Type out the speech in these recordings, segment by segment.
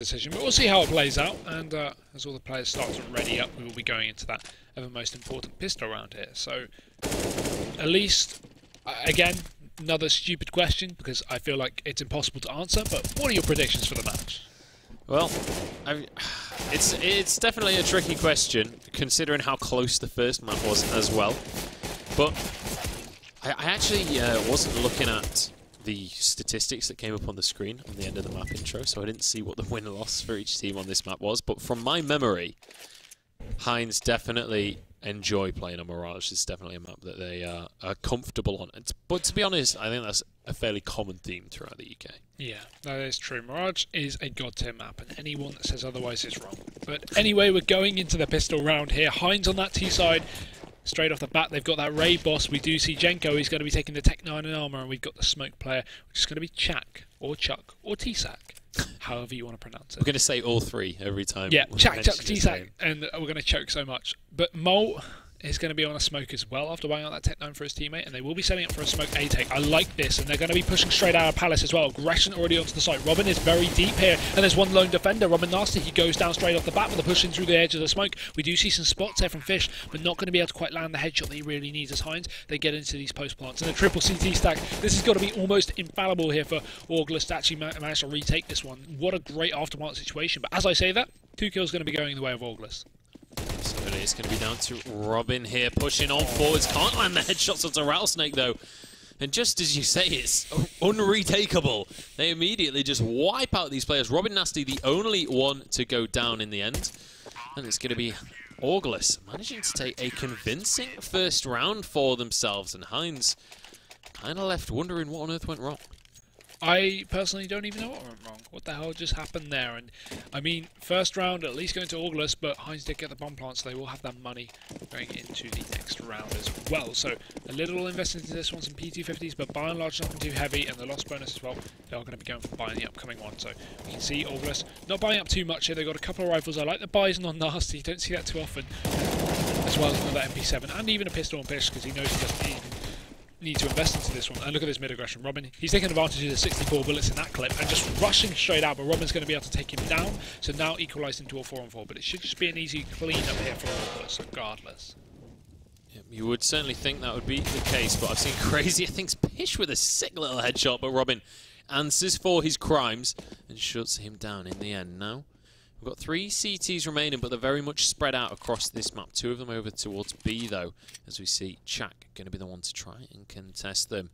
decision, but we'll see how it plays out. And as all the players start to ready up, we will be going into that ever most important pistol round here. So, at least, again, another stupid question because I feel like it's impossible to answer. But what are your predictions for the match? Well, it's definitely a tricky question considering how close the first map was as well. But I actually wasn't looking at the statistics that came up on the screen on the end of the map intro, so I didn't see what the win-loss for each team on this map was. But from my memory, Heinz definitely enjoy playing on Mirage. It's definitely a map that they are comfortable on. But to be honest, I think that's a fairly common theme throughout the UK. Yeah, that is true. Mirage is a god-tier map, and anyone that says otherwise is wrong. But anyway, we're going into the pistol round here. Heinz on that T side. Straight off the bat, they've got that Ray boss. We do see Jenko. He's going to be taking the Tech 9 and armor, and we've got the smoke player, which is going to be Chak, or Chuck, or T-Sack, however you want to pronounce it. We're going to say all three every time. Yeah, Chak, Chuck, T-Sack, and we're going to choke so much. But Mole is going to be on a smoke as well after buying out that Tech 9 for his teammate, and they will be setting up for a smoke A-take. I like this, and they're going to be pushing straight out of Palace as well. Aggression already onto the site. Robin is very deep here, and there's one lone defender. Robin Nasty, he goes down straight off the bat with a push in through the edge of the smoke. We do see some spots there from Fish, but not going to be able to quite land the headshot that he really needs as Heinz. They get into these post plants, and a triple CT stack. This has got to be almost infallible here for August to actually manage to retake this one. What a great aftermath situation, but as I say that, 2 kills going to be going the way of August. So it's going to be down to Robin here, pushing on forwards. Can't land the headshots onto Rattlesnake, though. And just as you say, it's unretakeable. They immediately just wipe out these players. Robin Nasty, the only one to go down in the end. And it's going to be August managing to take a convincing first round for themselves. And Heinz kind of left wondering what on earth went wrong. I personally don't even know what went wrong. What the hell just happened there? And I mean, first round at least going to August, but Heinz did get the bomb plant, so they will have that money going into the next round as well. So a little invested into this one, some P250s, but by and large nothing too heavy, and the loss bonus as well. They are going to be going for buying the upcoming one. So we can see August not buying up too much here. They've got a couple of rifles. I like the buys on Nasty. You don't see that too often, as well as another MP7 and even a pistol on Pish because he knows he doesn't need to invest into this one. And look at this mid-aggression. Robin, he's taking advantage of the 64 bullets in that clip and just rushing straight out, but Robin's going to be able to take him down, so now equalised into a 4-on-4, but it should just be an easy clean up here for August, regardless. Yep, you would certainly think that would be the case, but I've seen crazier things. Pish with a sick little headshot, but Robin answers for his crimes and shuts him down in the end. Now we've got 3 CTs remaining, but they're very much spread out across this map. 2 of them over towards B, though, as we see Chak going to be the one to try and contest them.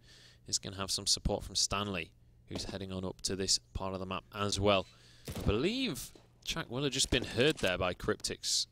He's going to have some support from Stanley, who's heading on up to this part of the map as well. I believe Chak will have just been heard there by Cryptix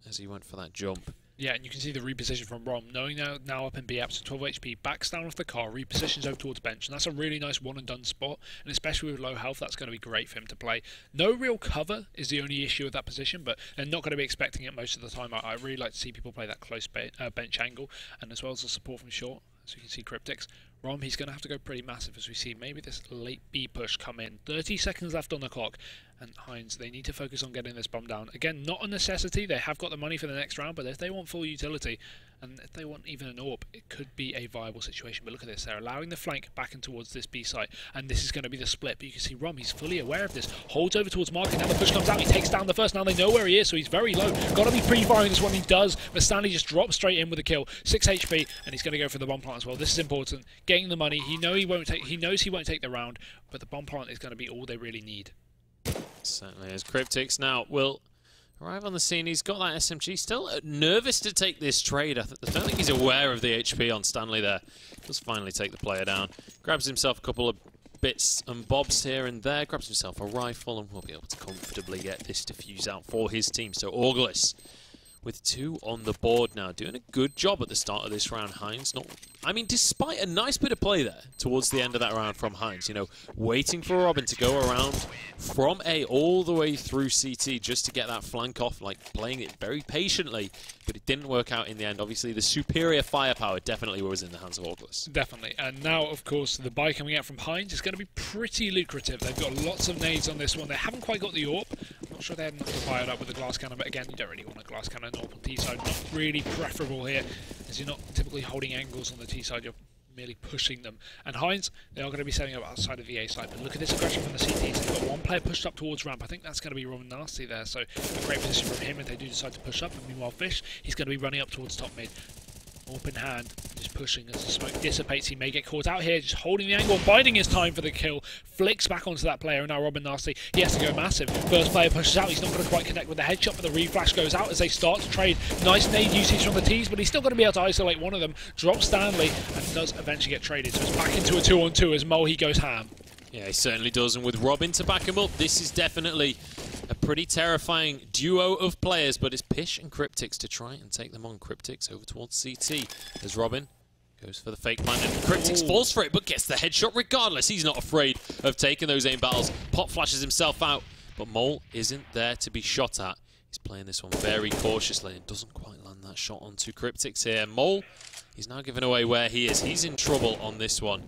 as he went for that jump. Yeah, and you can see the reposition from Rom, knowing now up in B up to 12 HP, backs down off the car, repositions over towards bench, and that's a really nice one-and-done spot, and especially with low health, that's going to be great for him to play. No real cover is the only issue with that position, but they're not going to be expecting it most of the time. I really like to see people play that close bench angle, and as well as the support from short, as you can see Cryptix. Rom, he's going to have to go pretty massive as we see maybe this late B push come in. 30 seconds left on the clock, and Heinz, they need to focus on getting this bomb down. Again, not a necessity, they have got the money for the next round, but if they want full utility, and if they want even an AWP, it could be a viable situation. But look at this, they're allowing the flank back and towards this B site, and this is going to be the split. But you can see Rom, he's fully aware of this, holds over towards Mark, and now the push comes out, he takes down the first. Now they know where he is, so he's very low. Got to be pre-firing this one, he does, but Stanley just drops straight in with a kill. 6 HP, and he's going to go for the bomb plant as well. This is important, getting the money. He knows he won't take the round, but the bomb plant is going to be all they really need. Certainly is. Cryptix now will arrive on the scene. He's got that SMG. Still nervous to take this trade. I don't think he's aware of the HP on Stanley there. Does finally take the player down. Grabs himself a couple of bits and bobs here and there. Grabs himself a rifle and will be able to comfortably get this defuse out for his team. So August with 2 on the board now. Doing a good job at the start of this round, Heinz. I mean, despite a nice bit of play there towards the end of that round from Heinz, you know, waiting for Robin to go around from A all the way through CT just to get that flank off, like playing it very patiently, but it didn't work out in the end. Obviously, the superior firepower definitely was in the hands of August. Definitely. And now, of course, the buy coming out from Heinz is going to be pretty lucrative. They've got lots of nades on this one. They haven't quite got the AWP. I'm not sure they had enough to buy it up with the glass cannon, but again, you don't really want a glass cannon AWP on T-side. Not really preferable here, as you're not typically holding angles on the T-side. You're merely pushing them. And Heinz, they are going to be setting up outside of the A side, but look at this aggression from the CTs. They've got one player pushed up towards ramp. I think that's going to be Roman Nasty there, so a great position from him if they do decide to push up. And meanwhile, Fish, he's going to be running up towards top mid. Open hand, just pushing as the smoke dissipates. He may get caught out here, just holding the angle, biding his time for the kill. Flicks back onto that player, and now Robin Nasty, he has to go massive. First player pushes out, he's not going to quite connect with the headshot, but the reflash goes out as they start to trade. Nice nade usage from the T's, but he's still going to be able to isolate one of them. Drops Stanley, and does eventually get traded. So it's back into a 2-on-2 as Mole, he goes ham. Yeah, he certainly does, and with Robin to back him up, this is definitely a pretty terrifying duo of players, but it's Pish and Cryptix to try and take them on. Cryptix over towards CT as Robin goes for the fake plant, and Cryptix falls for it, but gets the headshot regardless. He's not afraid of taking those aim battles. Pop flashes himself out, but Mole isn't there to be shot at. He's playing this one very cautiously and doesn't quite land that shot onto Cryptix here. Mole, he's now giving away where he is. He's in trouble on this one.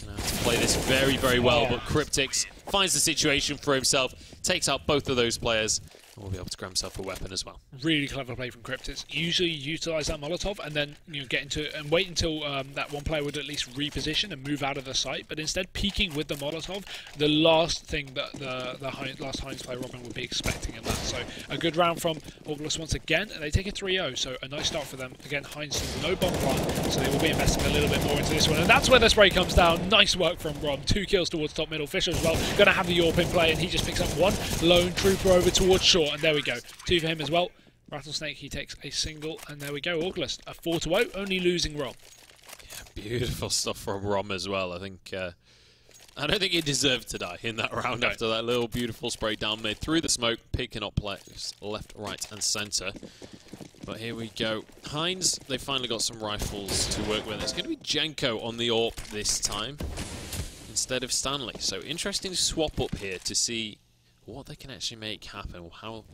Gonna have to play this very, very well, but Cryptix finds the situation for himself, takes out both of those players, and will be able to grab himself a weapon as well. Really clever play from Cryptix. Usually utilise that Molotov and then get into and wait until that one player would at least reposition and move out of the site, but instead peeking with the Molotov, the last thing that the last Heinz player Robin would be expecting in that. So a good round from August once again, and they take a 3-0, so a nice start for them. Again, Heinz no bomb plant, so they will be investing a little bit more into this one, and that's where the spray comes down. Nice work from Rob. 2 kills towards top middle. Fisher as well, going to have the AWP in play, and he just picks up one lone trooper over towards short, and there we go. 2 for him as well. Rattlesnake, he takes a single, and there we go. August, a 4-0, only losing Rom. Yeah, beautiful stuff from Rom as well. I don't think he deserved to die in that round after that little beautiful spray down mid through the smoke, picking up players left, right, and centre. But here we go. Heinz, they finally got some rifles to work with. It's going to be Jenko on the AWP this time instead of Stanley. So interesting swap up here to see what they can actually make happen, how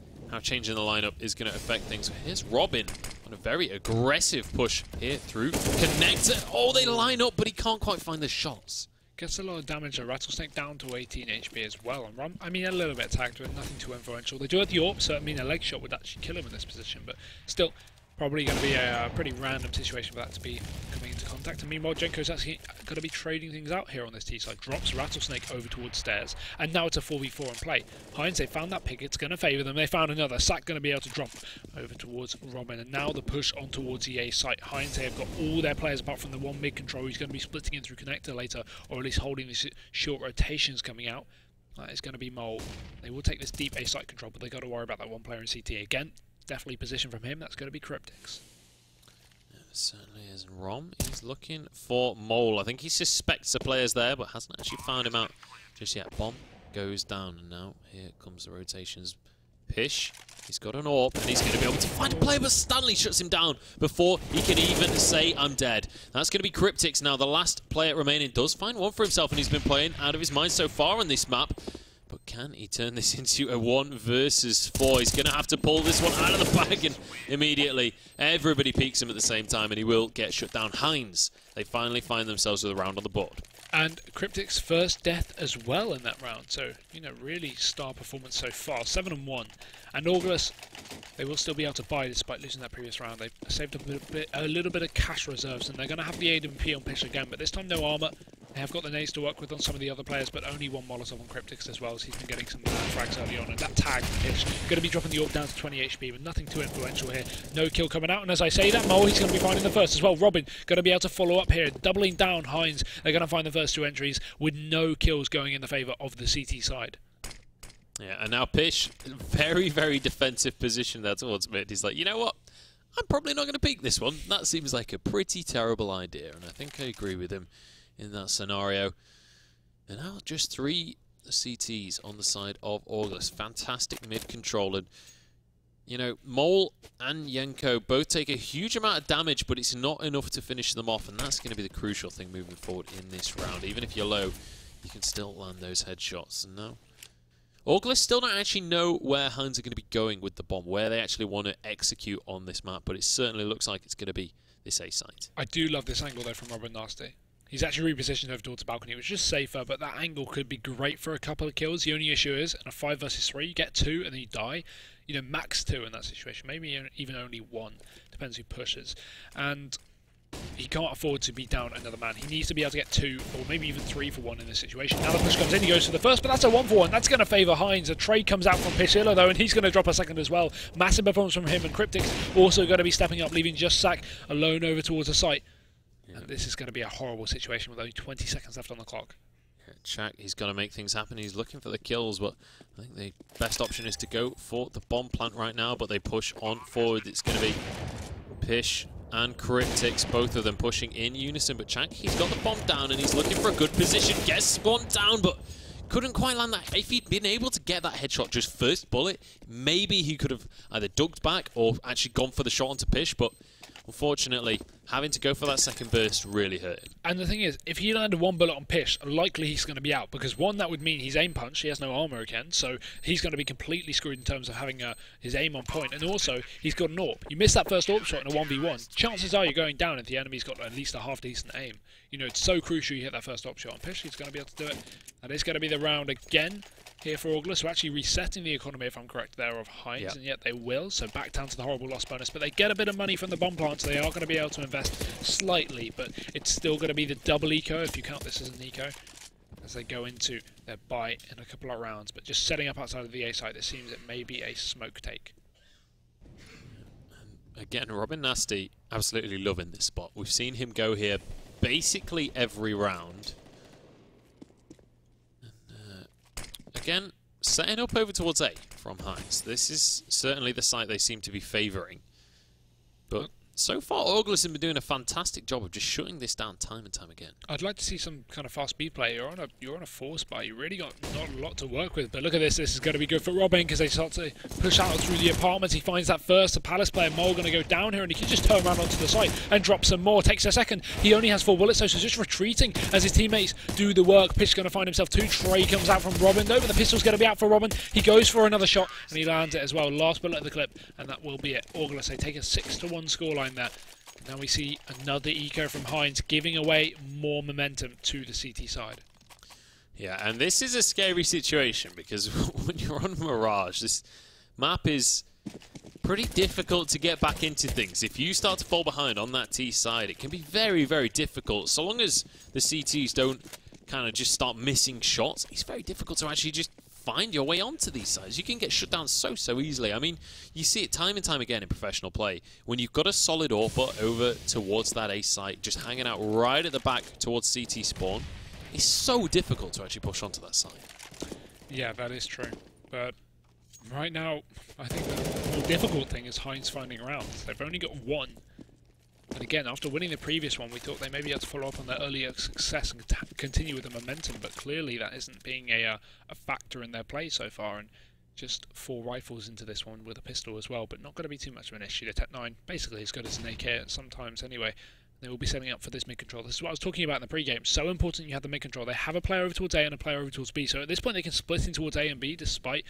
changing the lineup is going to affect things. Here's Robin on a very aggressive push here through. Connector. Oh, they line up, but he can't quite find the shots. Gets a lot of damage. Rattlesnake down to 18 HP as well. And Rom, I mean, a little bit tagged, but nothing too influential. They do have the AWP, so I mean, a leg shot would actually kill him in this position, but still, probably going to be a pretty random situation for that to be coming into contact. And meanwhile, Jenko's actually going to be trading things out here on this T side. Drops Rattlesnake over towards stairs, and now it's a 4v4 in play. Heinz, they found that pick. It's going to favour them. They found another. Sack going to be able to drop over towards Robin, and now the push on towards the A site. Heinz, they have got all their players apart from the one mid control who's going to be splitting in through connector later, or at least holding these short rotations coming out. That is going to be Mole. They will take this deep A site control, but they've got to worry about that one player in CT again. Definitely position from him. That's going to be Cryptix. Yeah, it certainly is. And Rom is looking for Mole. I think he suspects the player's there, but hasn't actually found him out just yet. Bomb goes down, and now here comes the rotations. Pish, he's got an AWP, and he's going to be able to find a player, but Stanley shuts him down before he can even say, I'm dead. That's going to be Cryptix now. The last player remaining does find one for himself, and he's been playing out of his mind so far on this map. But can he turn this into a 1 versus 4? He's going to have to pull this one out of the bag, and immediately everybody peeks him at the same time, and he will get shut down. Heinz, they finally find themselves with a round on the board. And Cryptix's first death as well in that round. So, really star performance so far. 7-1. And August, they will still be able to buy despite losing that previous round. They've saved a little bit of cash reserves, and they're going to have the AWP on Pish again, but this time no armor. They have got the nades to work with on some of the other players, but only one Molotov on Cryptix as well, as he's been getting some frags early on. And that tag from Pish, going to be dropping the AWP down to 20 HP, but nothing too influential here. No kill coming out, and as I say that, Mole, he's going to be finding the first as well. Robin, going to be able to follow up here, doubling down Heinz. They're going to find the first 2 entries with no kills going in the favour of the CT side. Yeah, and now Pish, very, very defensive position there towards mid. He's like, you know what? I'm probably not going to peek this one. That seems like a pretty terrible idea, and I think I agree with him in that scenario. And now just 3 CTs on the side of August. Fantastic mid control. And, Mole and Yenko both take a huge amount of damage, but it's not enough to finish them off, and that's going to be the crucial thing moving forward in this round. Even if you're low, you can still land those headshots. And now August still don't actually know where Heinz are going to be going with the bomb, where they actually want to execute on this map, but it certainly looks like it's going to be this A site. I do love this angle, though, from Robin Nasty. He's actually repositioned over towards the balcony, which is just safer, but that angle could be great for a couple of kills. The only issue is, in a 5 versus 3, you get 2 and then you die. Max 2 in that situation. Maybe even only 1. Depends who pushes. And he can't afford to be down another man. He needs to be able to get 2 or maybe even 3 for 1 in this situation. Now the push comes in, he goes for the first, but that's a 1 for 1. That's going to favour Heinz. A trade comes out from Pishilla though, and he's going to drop a second as well. Massive performance from him, and Cryptic's also going to be stepping up, leaving just Sack alone over towards the site. And this is going to be a horrible situation with only 20 seconds left on the clock. Chak, he's going to make things happen. He's looking for the kills, but I think the best option is to go for the bomb plant right now, but they push on forward. It's going to be Pish and Cryptics, both of them pushing in unison, but Chak, he's got the bomb down and he's looking for a good position. Gets one down, but couldn't quite land that. If he'd been able to get that headshot just first bullet, maybe he could have either ducked back or actually gone for the shot onto Pish, but unfortunately, having to go for that second burst really hurt him. And the thing is, if he landed 1 bullet on Pish, likely he's going to be out, because 1, that would mean he's aim punched, he has no armor again, so he's going to be completely screwed in terms of having his aim on point, and also, he's got an AWP. You miss that first AWP shot in a 1v1, chances are you're going down if the enemy's got at least a half-decent aim. You know, it's so crucial you hit that first AWP shot on Pish, he's going to be able to do it. That is going to be the round again here for August. We're actually resetting the economy, if I'm correct, there of Heinz, and yet they will, so back down to the horrible loss bonus, but they get a bit of money from the bomb plant, so they are going to be able to invest slightly, but it's still going to be the double eco, if you count this as an eco, as they go into their buy in a couple of rounds. But just setting up outside of the A site, this seems it may be a smoke take. Again, Robin Nasty absolutely loving this spot. We've seen him go here basically every round. Again, setting up over towards A from Heinz. This is certainly the site they seem to be favouring. But so far, August has been doing a fantastic job of just shutting this down time and time again. I'd like to see some kind of fast speed play. You're on a 4 spot. You really got not a lot to work with. But look at this. This is going to be good for Robin, because they start to push out through the apartments. He finds that first. The Palace player Mole going to go down here, and he can just turn around onto the site and drop some more. Takes a second. He only has 4 bullets, so just retreating as his teammates do the work. Pish going to find himself 2. Trey comes out from Robin though, but the pistol's going to be out for Robin. He goes for another shot, and he lands it as well. Last bullet of the clip, and that will be it. August, they take a 6-1 scoreline there. Now we see another eco from Heinz, giving away more momentum to the CT side. Yeah, and this is a scary situation, because when you're on Mirage, this map is pretty difficult to get back into things. If you start to fall behind on that T side, it can be very, very difficult. So long as the CTs don't kind of just start missing shots, it's very difficult to actually just find your way onto these sides. You can get shut down so easily. I mean, you see it time and time again in professional play. When you've got a solid AWP over towards that A site, just hanging out right at the back towards CT spawn, it's so difficult to actually push onto that side. Yeah, that is true. But right now, I think the more difficult thing is Heinz finding rounds. They've only got 1. And again, after winning the previous one, we thought they maybe had to follow up on their earlier success and continue with the momentum, but clearly that isn't being a factor in their play so far, and just 4 rifles into this one with a pistol as well, but not going to be too much of an issue. The Tech 9 basically as good as an AK sometimes anyway. They will be setting up for this mid-control. This is what I was talking about in the pre-game. So important you have the mid-control. They have a player over towards A and a player over towards B, so at this point they can split in towards A and B, despite,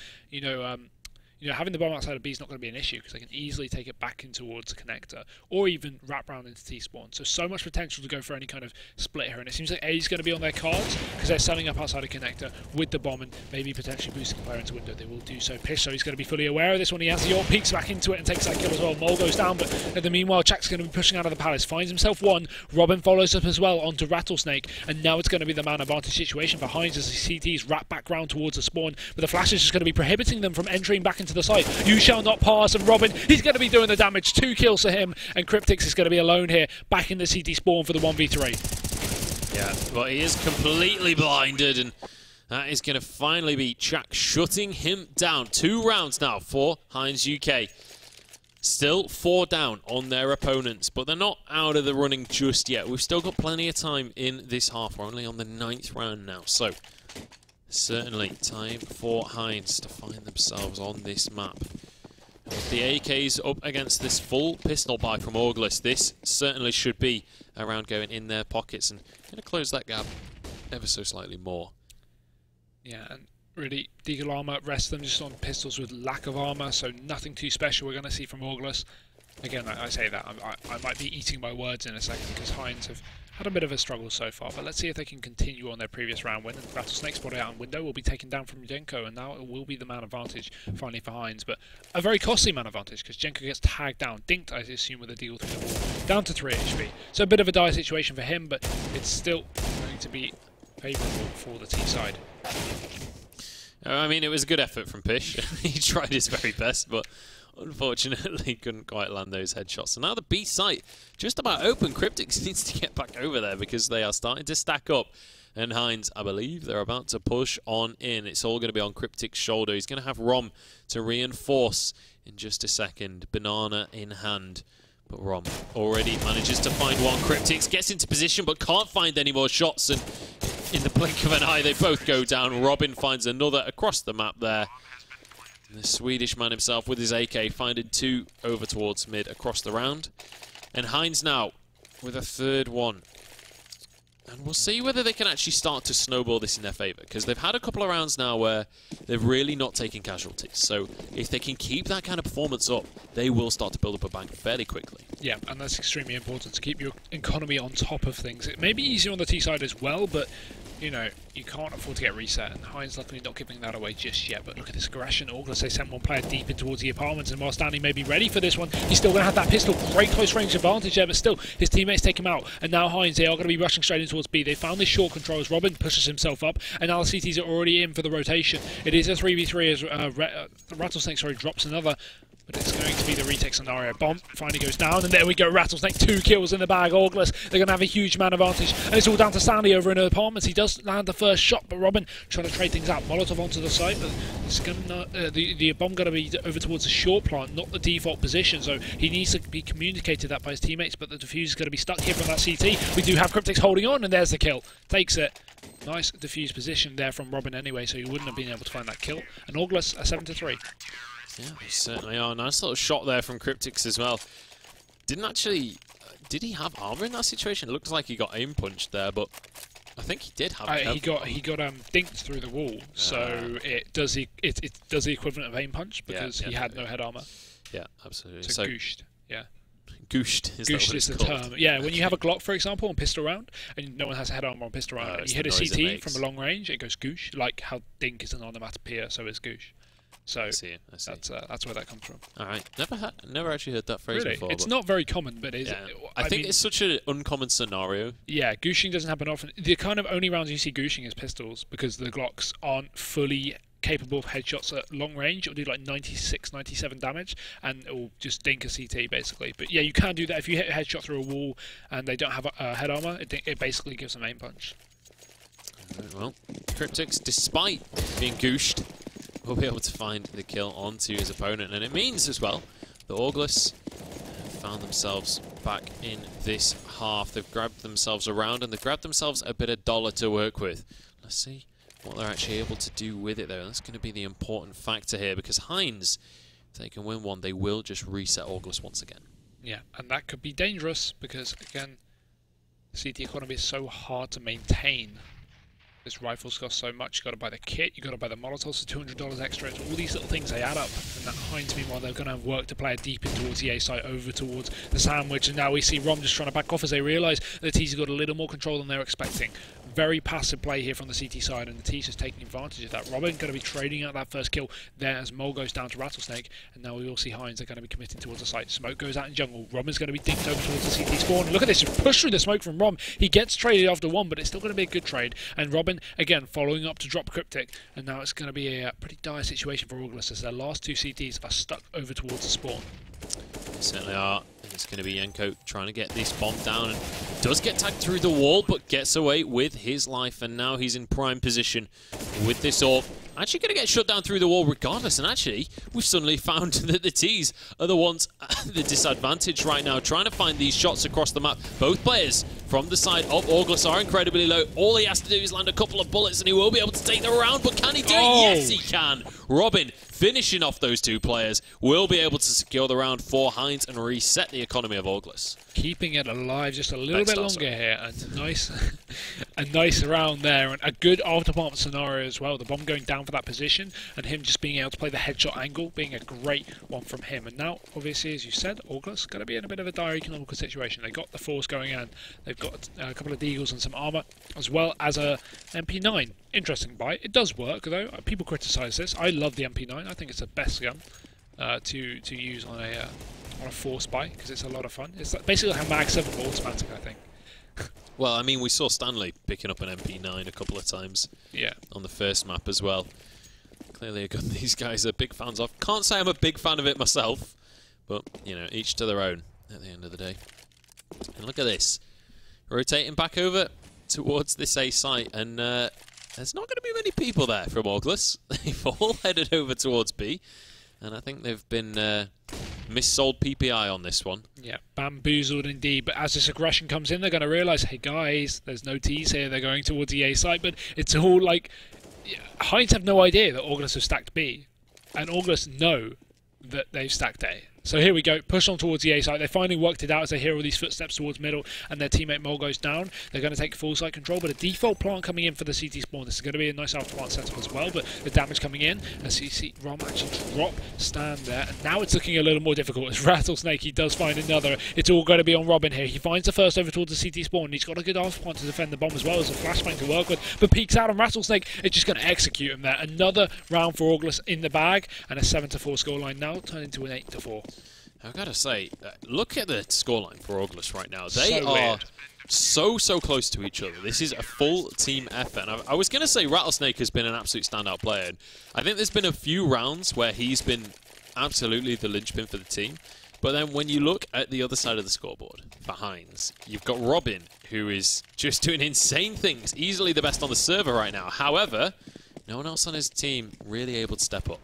having the bomb outside of B is not going to be an issue, because they can easily take it back in towards the connector, or even wrap around into T-spawn. So much potential to go for any kind of split here, and it seems like A is going to be on their cards, because they're setting up outside a connector with the bomb and maybe potentially boosting the player into window. They will do so. Pish, so he's going to be fully aware of this one. He has the AWP, peeks back into it and takes that kill as well. Mole goes down, but in the meanwhile, Chak's going to be pushing out of the Palace, finds himself 1. Robin follows up as well onto Rattlesnake, and now it's going to be the man advantage situation for Heinz as the CTs wrap back round towards the spawn, but the flash is just going to be prohibiting them from entering back into the site. You shall not pass, and Robin, he's going to be doing the damage. 2 kills for him, and Cryptics is going to be alone here, back in the CT spawn for the 1v3. Yeah, but he is completely blinded, and that is going to finally be Chak shutting him down. 2 rounds now for Heinz UK. Still 4 down on their opponents, but they're not out of the running just yet. We've still got plenty of time in this half. We're only on the 9th round now, so certainly time for Heinz to find themselves on this map. And with the AKs up against this full pistol buy from August, this certainly should be a round going in their pockets and going to close that gap ever so slightly more. Yeah, and really, Deagle armor rests them just on pistols with lack of armor, so nothing too special we're going to see from August. Again, I say that, I might be eating my words in a second, because Heinz have had a bit of a struggle so far, but let's see if they can continue on their previous round win. And Rattlesnake spotted out in window will be taken down from Jenko, and now it will be the man advantage finally for Heinz, but a very costly man advantage, because Jenko gets tagged down, dinked I assume with a deal through the wall, down to 3 HP. So a bit of a dire situation for him, but it's still going to be favourable for the T side. I mean, it was a good effort from Pish. He tried his very best, but unfortunately couldn't quite land those headshots. So now the B site just about open. Cryptics needs to get back over there because they are starting to stack up. And Heinz, I believe they're about to push on in. It's all going to be on Cryptic's shoulder. He's going to have Rom to reinforce in just a second. Banana in hand. But Rom already manages to find one. Cryptics gets into position but can't find any more shots. And in the blink of an eye, they both go down. Robin finds another across the map there. And the Swedish man himself with his AK finding 2 over towards mid across the round. And Heinz now with a third one. And we'll see whether they can actually start to snowball this in their favour, because they've had a couple of rounds now where they've really not taken casualties. So if they can keep that kind of performance up, they will start to build up a bank fairly quickly. Yeah, and that's extremely important to keep your economy on top of things. It may be easier on the T side as well, but you know, you can't afford to get reset, and Heinz luckily not giving that away just yet. But look at this aggression. August, they sent one player deep in towards the apartments, and while Stanley may be ready for this one, he's still going to have that pistol. Great close range advantage there, but still, his teammates take him out. And now Heinz, they are going to be rushing straight in towards B. They found this short control as Robin pushes himself up, and now the CTs are already in for the rotation. It is a 3v3 as Rattlesnake, drops another. But it's going to be the retake scenario. Bomb finally goes down, and there we go. Rattlesnake, 2 kills in the bag. August, they're going to have a huge man advantage. And it's all down to Stanley over in the apartments. He does land the first shot, but Robin trying to trade things out. Molotov onto the site, but it's gonna, the bomb going to be over towards the short plant, not the default position. So he needs to be communicated that by his teammates, but the defuse is going to be stuck here from that CT. We do have Cryptics holding on, and there's the kill. Takes it. Nice defuse position there from Robin anyway, so he wouldn't have been able to find that kill. And August, a 7-3. Yeah, we certainly are. Nice little shot there from Cryptics as well. Didn't actually... did he have armor in that situation? It looks like he got aim punched there, but I think he did have. He got dinked through the wall, so it does the equivalent of aim punch because he had no head armor. Yeah, absolutely. So gooshed. Yeah. Gooshed is the term. Yeah, when you have a Glock, for example, on pistol round, and no one has head armor on pistol round, and you hit a CT from a long range, it goes goosh, like how dink is an onomatopoeia, so it's goosh. So I see. That's where that comes from. All right, never actually heard that phrase before. It's not very common, but it is. Yeah. I think it's such an uncommon scenario. Yeah, gooshing doesn't happen often. The kind of only rounds you see gooshing is pistols because the Glocks aren't fully capable of headshots at long range. It'll do like 96, 97 damage, and it will just dink a CT basically. But yeah, you can do that if you hit a headshot through a wall and they don't have a head armor. It basically gives them aim punch. Well, Cryptics, despite being gooshed, will be able to find the kill onto his opponent, and it means as well the August found themselves back in this half. They've grabbed themselves around, and they've grabbed themselves a bit of dollar to work with. Let's see what they're actually able to do with it, though. That's going to be the important factor here, because Heinz, if they can win one, they will just reset August once again. Yeah, and that could be dangerous, because, again, CT economy is so hard to maintain. This rifles cost so much. You got to buy the kit, you got to buy the Molotovs for $200 extra. It's all these little things, they add up. And that Heinz, meanwhile, they're going to have work to play it deep in towards the A site, over towards the sandwich. And now we see Rom just trying to back off as they realise that T's got a little more control than they're expecting. Very passive play here from the CT side, and the T's just taking advantage of that. Robin going to be trading out that first kill there as Mole goes down to Rattlesnake. And now we will see Heinz are going to be committing towards the site. Smoke goes out in jungle. Robin's going to be dinked over towards the CT spawn. Look at this, push through the smoke from Rom. He gets traded after one, but it's still going to be a good trade. And Robin, again, following up to drop Cryptic, and now it's going to be a pretty dire situation for August as their last 2 CTs are stuck over towards the spawn. They certainly are, and it's going to be Yenko trying to get this bomb down, and does get tagged through the wall, but gets away with his life, and now he's in prime position with this AWP. Actually going to get shut down through the wall regardless, and actually, we've suddenly found that the T's are the ones at the disadvantage right now, trying to find these shots across the map. Both players from the side of August are incredibly low. All he has to do is land a couple of bullets, and he will be able to take the round, but can he do it? Yes, he can! Robin, finishing off those 2 players, will be able to secure the round for Heinz and reset the economy of August. Keeping it alive just a little bit longer here, and a nice round there, and a good after-bomb scenario as well. The bomb going down for that position, and him just being able to play the headshot angle, being a great one from him. And now, obviously, as you said, August going to be in a bit of a dire economical situation. They got the force going in, they've got a couple of deagles and some armor, as well as a MP9. Interesting buy. It does work though. People criticise this. I love the MP9. I think it's the best gun to use on a on a force buy because it's a lot of fun. It's basically like a Mag 7 automatic, I think. Well, I mean, we saw Stanley picking up an MP9 a couple of times on the first map as well. Clearly a gun these guys are big fans of. Can't say I'm a big fan of it myself, but, you know, each to their own at the end of the day. And look at this. Rotating back over towards this A site, and there's not going to be many people there from Auglis. They've all headed over towards B, and I think they've been missold PPI on this one. Yeah, bamboozled indeed. But as this aggression comes in, they're going to realise, hey guys, there's no T's here. They're going towards the A site, but it's all like... Heinz have no idea that Auglis have stacked B, and Auglis know that they've stacked A. So here we go, push on towards the A site. They finally worked it out as they hear all these footsteps towards middle, and their teammate Mole goes down. They're going to take full site control, but a default plant coming in for the CT spawn. This is going to be a nice after plant setup as well, but the damage coming in as you see Rom actually drop stand there, and now it's looking a little more difficult as Rattlesnake, he does find another. It's all going to be on Robin here. He finds the first over towards the CT spawn, and he's got a good after plant to defend the bomb as well as a flashbang to work with, but peeks out on Rattlesnake. It's just going to execute him there. Another round for Auglis in the bag, and a 7-4 scoreline now turned into an 8-4. I've got to say, look at the scoreline for Auglis right now. They are so close to each other. This is a full team effort. And I was going to say Rattlesnake has been an absolute standout player. And I think there's been a few rounds where he's been absolutely the linchpin for the team. But then when you look at the other side of the scoreboard, for Heinz, you've got Robin, who is just doing insane things, easily the best on the server right now. However, no one else on his team really able to step up.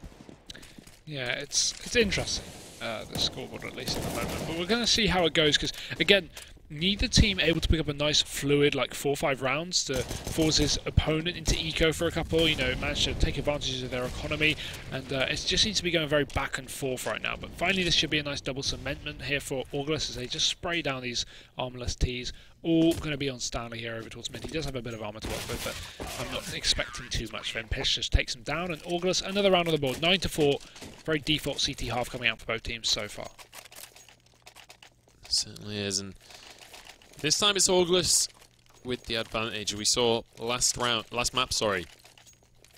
Yeah, it's interesting. The scoreboard at least at the moment, but we're going to see how it goes because again, neither team able to pick up a nice fluid like 4 or 5 rounds to force his opponent into eco for a couple, you know, manage to take advantage of their economy, and it just seems to be going very back and forth right now. But finally this should be a nice double cementment here for Auglis as they just spray down these armorless T's. All going to be on Stanley here over towards mid. He does have a bit of armor to work with, but I'm not expecting too much from him. Pish just takes him down, and Auglis another round on the board, 9-4. Very default CT half coming out for both teams so far. Certainly is, and this time it's Auglis with the advantage. We saw last map,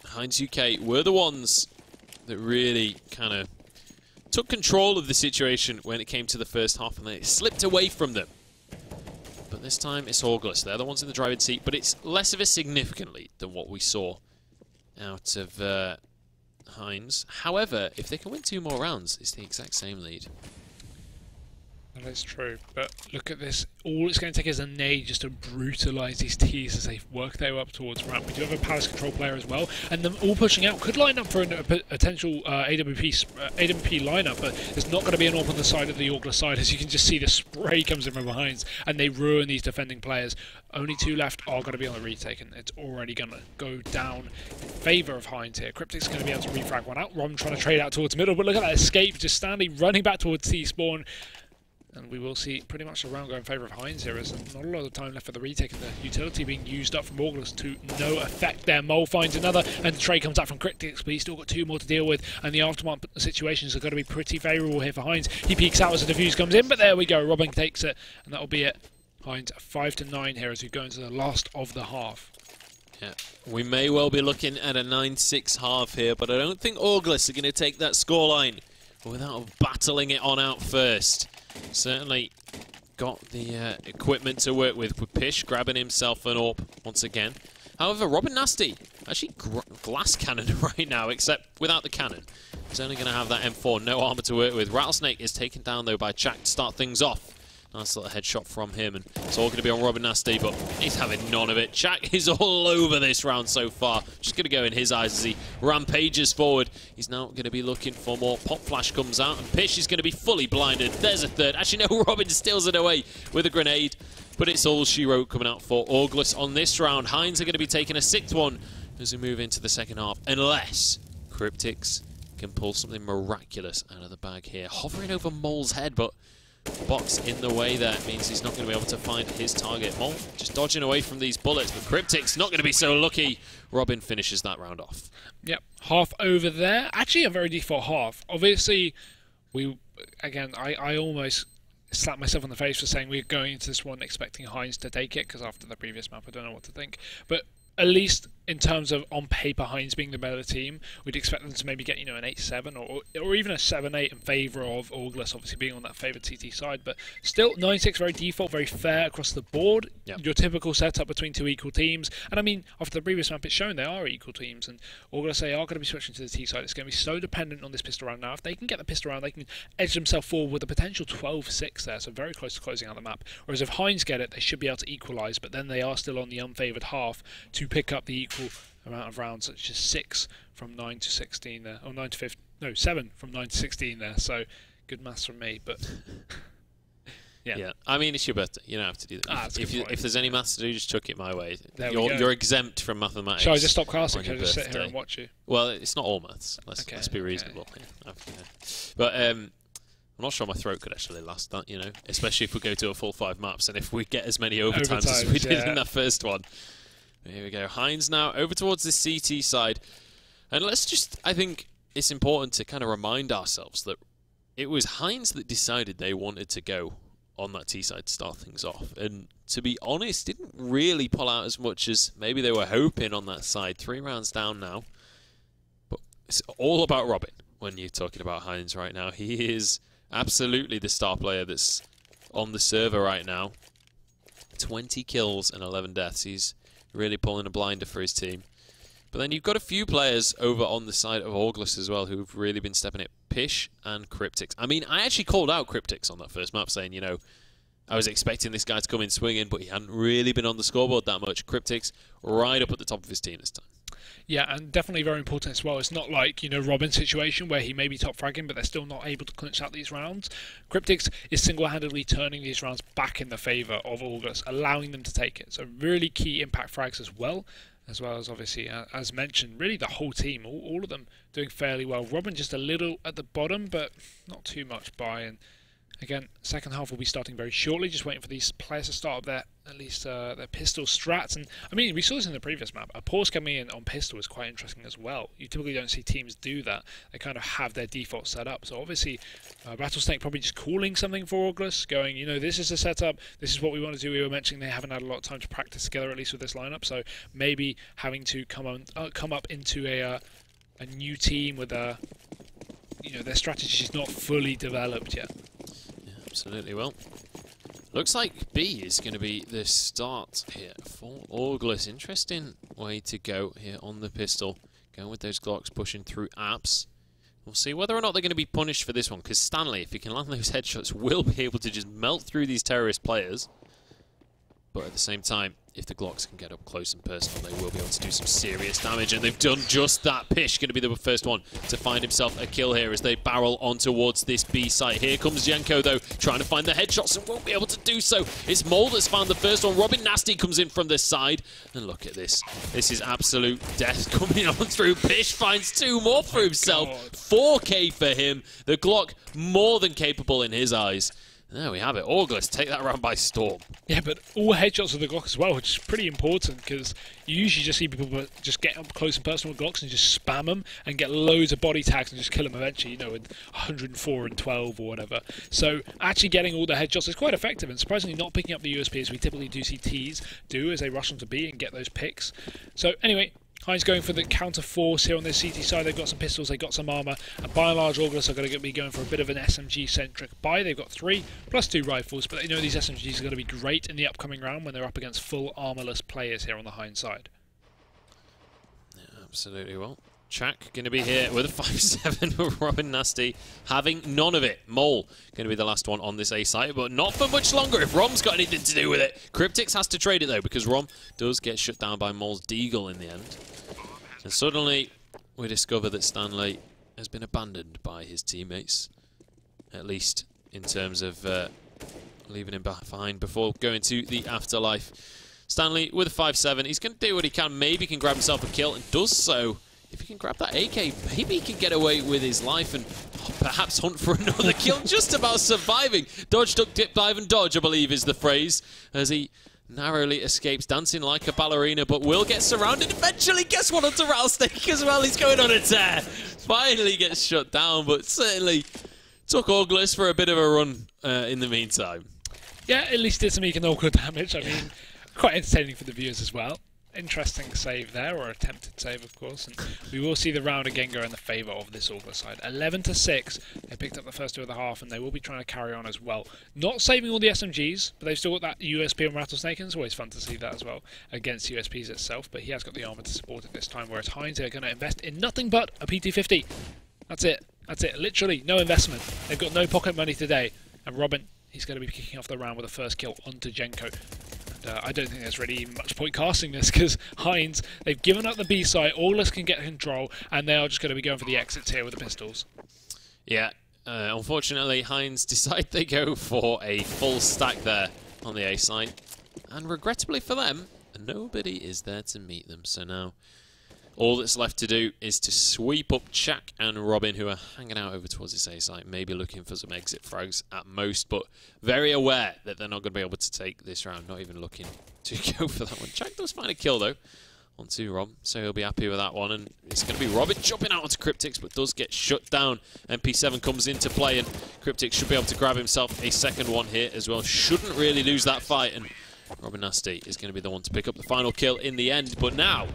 Heinz UK were the ones that really kind of took control of the situation when it came to the first half, and they slipped away from them. But this time it's Auglis. They're the ones in the driving seat, but it's less of a significant lead than what we saw out of Heinz. However, if they can win 2 more rounds, it's the exact same lead. That is true, but look at this. All it's going to take is a nade just to brutalise these T's as they work their way up towards ramp. We do have a Palace control player as well, and them all pushing out could line up for a potential AWP lineup, but there's not going to be an AWP on the side of the Auglis side, as you can just see the spray comes in from behind, and they ruin these defending players. Only 2 left are going to be on the retake, and it's already going to go down in favour of Heinz here. Cryptic's going to be able to refrag one out. Rom trying to trade out towards middle, but look at that escape, just standing, running back towards T-spawn. And we will see pretty much a round go in favour of Heinz here, as not a lot of time left for the retake, and the utility being used up from Auglis to no effect there. Mole finds another, and the trade comes out from Cryptics, but he's still got 2 more to deal with, and the aftermath situations are going to be pretty favourable here for Heinz. He peeks out as the defuse comes in, but there we go, Robin takes it, and that'll be it. Heinz 5-9 here as we go into the last of the half. Yeah, we may well be looking at a 9-6 half here, but I don't think Auglis are going to take that scoreline without battling it on out first. Certainly got the equipment to work with Pish grabbing himself an AWP once again. However, Robin Nasty actually glass cannon right now, except without the cannon. He's only going to have that M4, no armor to work with. Rattlesnake is taken down though by Chak to start things off. Nice little headshot from him, and it's all going to be on Robin Nasty, but he's having none of it. Chak is all over this round so far. Just going to go in his eyes as he rampages forward. He's now going to be looking for more. Pop flash comes out, and Pish is going to be fully blinded. There's a third. Actually, no, Robin steals it away with a grenade, but it's all she wrote coming out for Auglis on this round. Heinz are going to be taking a 6th one as we move into the second half, unless Cryptics can pull something miraculous out of the bag here. Hovering over Mole's head, but box in the way there means he's not going to be able to find his target. Mole just dodging away from these bullets, but Cryptic's not going to be so lucky. Robin finishes that round off. Yep, half over there. Actually a very default half. Obviously, I almost slapped myself on the face for saying we're going into this one expecting Heinz to take it, because after the previous map I don't know what to think. But at least in terms of on paper Heinz being the better team, we'd expect them to maybe get, you know, an 8-7 or even a 7-8 in favour of August, obviously being on that favoured CT side. But still, 9-6 very default, very fair across the board. Yep. Your typical setup between two equal teams. And I mean, after the previous map, it's shown they are equal teams. And August, they are going to be switching to the T side. It's going to be so dependent on this pistol round now. If they can get the pistol round, they can edge themselves forward with a potential 12-6 there, so very close to closing out the map. Whereas if Heinz get it, they should be able to equalise, but then they are still on the unfavoured half to pick up the equal amount of rounds, such as 6 from 9 to 16 there, or 9 to 15, no, 7 from 9 to 16 there. So good maths from me, but yeah. I mean, it's your birthday. You don't have to do that. If there's any maths to do, just chuck it my way. You're exempt from mathematics. Shall I just stop casting? Shall I just sit here and watch you? Well, it's not all maths. Let's be reasonable. Yeah. But I'm not sure my throat could actually last that, you know, especially if we go to a full 5 maps and if we get as many overtimes as we did in that first one. Here we go. Heinz now over towards the CT side. And I think it's important to kind of remind ourselves that it was Heinz that decided they wanted to go on that T side to start things off. And to be honest, didn't really pull out as much as maybe they were hoping on that side. 3 rounds down now. But it's all about Robin when you're talking about Heinz right now. He is absolutely the star player that's on the server right now. 20 kills and 11 deaths. He's really pulling a blinder for his team. But then you've got a few players over on the side of August as well who've really been stepping it. Pish and Cryptix. I mean, I actually called out Cryptix on that first map saying, you know, I was expecting this guy to come in swinging, but he hadn't really been on the scoreboard that much. Cryptix right up at the top of his team this time. Yeah, and definitely very important as well. It's not like, you know, Robin's situation where he may be top fragging, but they're still not able to clinch out these rounds. Cryptix is single-handedly turning these rounds back in the favour of August, allowing them to take it. So really key impact frags as well as obviously, as mentioned, really the whole team, all of them doing fairly well. Robin just a little at the bottom, but not too much by. And again, second half will be starting very shortly, just waiting for these players to start up their pistol strats. And I mean, we saw this in the previous map. A pause coming in on pistol is quite interesting as well. You typically don't see teams do that. They kind of have their default set up. So obviously, Rattlesnake probably just calling something for August, going, you know, this is the setup, this is what we want to do. We were mentioning they haven't had a lot of time to practice together, at least with this lineup. So maybe having to come up into a new team with you know, their strategy is not fully developed yet. Yeah, absolutely. Well, looks like B is going to be the start here for August. Interesting way to go here on the pistol. Going with those Glocks, pushing through apps. We'll see whether or not they're going to be punished for this one, because Stanley, if he can land those headshots, will be able to just melt through these terrorist players. But at the same time, if the Glocks can get up close and personal, they will be able to do some serious damage, and they've done just that. Pish going to be the first one to find himself a kill here as they barrel on towards this B site. Here comes Jenko, though, trying to find the headshots and won't be able to do so. It's Mole that's found the first one. Robin Nasty comes in from this side, and look at this. This is absolute death coming on through. Pish finds 2 more for himself. 4K for him. The Glock more than capable in his eyes. There we have it. August take that round by storm. Yeah, but all headshots with the Glock as well, which is pretty important, because you usually just see people just get up close and personal with Glocks and just spam them and get loads of body tags and just kill them eventually, you know, with 104 and 12 or whatever. So actually getting all the headshots is quite effective, and surprisingly not picking up the USP as we typically do see Ts do as they rush onto B and get those picks. So anyway, Heinz going for the counter force here on this CT side. They've got some pistols, they've got some armour, and by and large August are going to be going for a bit of an SMG-centric buy. They've got 3 plus 2 rifles, but they know these SMGs are going to be great in the upcoming round when they're up against full armourless players here on the Heinz side. Yeah, absolutely. Well, Chak going to be here with a 5-7 with Robin Nasty, having none of it. Mole going to be the last one on this A site, but not for much longer if Rom's got anything to do with it. Cryptix has to trade it, though, because Rom does get shut down by Mole's Deagle in the end. And suddenly, we discover that Stanley has been abandoned by his teammates, at least in terms of leaving him behind before going to the afterlife. Stanley with a 5-7, he's going to do what he can, maybe can grab himself a kill, and does so. If he can grab that AK, maybe he can get away with his life and perhaps hunt for another kill, just about surviving. Dodge, duck, dip, dive, and dodge, I believe is the phrase, as he narrowly escapes, dancing like a ballerina, but will get surrounded. Eventually gets one onto Rattlesnake as well. He's going on a tear. Finally gets shut down, but certainly took August for a bit of a run in the meantime. Yeah, at least did some economical damage. I mean, quite entertaining for the viewers as well. interesting save there, or attempted save, of course. And we will see the round again go in the favour of this Augler side. 11-6. They picked up the first two of the half, and they will be trying to carry on as well. Not saving all the SMGs, but they've still got that USP on Rattlesnake, and it's always fun to see that as well against USPs itself. But he has got the armour to support it this time, whereas Heinz are going to invest in nothing but a PT-50. That's it. That's it. Literally, no investment. They've got no pocket money today. And Robin, he's going to be kicking off the round with a first kill onto Jenko. And I don't think there's really much point casting this, because Heinz, they've given up the B site, Auglis can get control, and they are just going to be going for the exits here with the pistols. Yeah, unfortunately, Heinz decide they go for a full stack there on the A site. And regrettably for them, nobody is there to meet them. So now all that's left to do is to sweep up Chak and Robin, who are hanging out over towards this A site, maybe looking for some exit frags at most, but very aware that they're not going to be able to take this round, not even looking to go for that one. Chak does find a kill, though, onto Rob, so he'll be happy with that one, and it's going to be Robin jumping out onto Cryptix, but does get shut down. MP7 comes into play, and Cryptix should be able to grab himself a second one here as well. Shouldn't really lose that fight, and Robin Nasty is going to be the one to pick up the final kill in the end, but now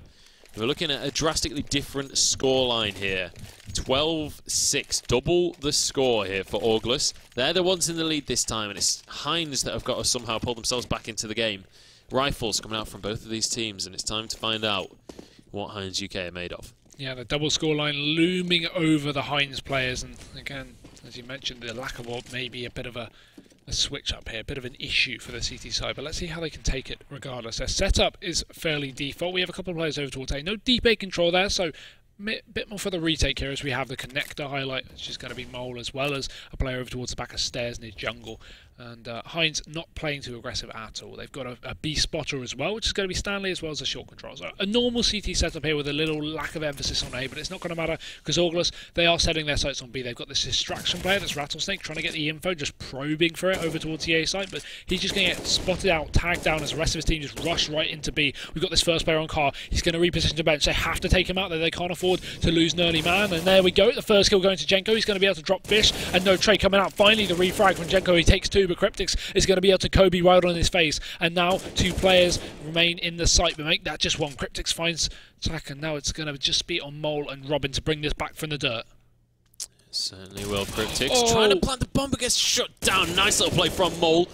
we're looking at a drastically different scoreline here. 12-6, double the score here for Auglis. They're the ones in the lead this time, and it's Heinz that have got to somehow pull themselves back into the game. Rifles coming out from both of these teams, and it's time to find out what Heinz UK are made of. Yeah, the double scoreline looming over the Heinz players, and again, as you mentioned, the lack of orb may be a bit of a switch up here, a bit of an issue for the CT side, but let's see how they can take it regardless. Their setup is fairly default. We have a couple of players over towards A. No deep A control there, so a bit more for the retake here as we have the connector highlight, which is going to be Mole, as well as a player over towards the back of stairs near jungle. And Heinz not playing too aggressive at all. They've got a B spotter as well, which is going to be Stanley, as well as a short control. So a normal CT setup here with a little lack of emphasis on A, but it's not going to matter because Auglis, they are setting their sights on B. They've got this distraction player that's Rattlesnake trying to get the info, just probing for it over towards the A site, but he's just going to get spotted out, tagged down as the rest of his team just rush right into B. We've got this first player on car. He's going to reposition to bench. They have to take him out there. They can't afford to lose an early man. And there we go. The first kill going to Jenko. He's going to be able to drop fish, and no Trey coming out. Finally, the refrag from Jenko. He takes two, but Cryptix is going to be able to Kobe right on his face, and now two players remain in the site, but make that just one. Cryptix finds Chak, and now it's going to just be on Mole and Robin to bring this back from the dirt. Certainly will. Cryptix trying to plant the bomb, but gets shut down. Nice little play from Mole,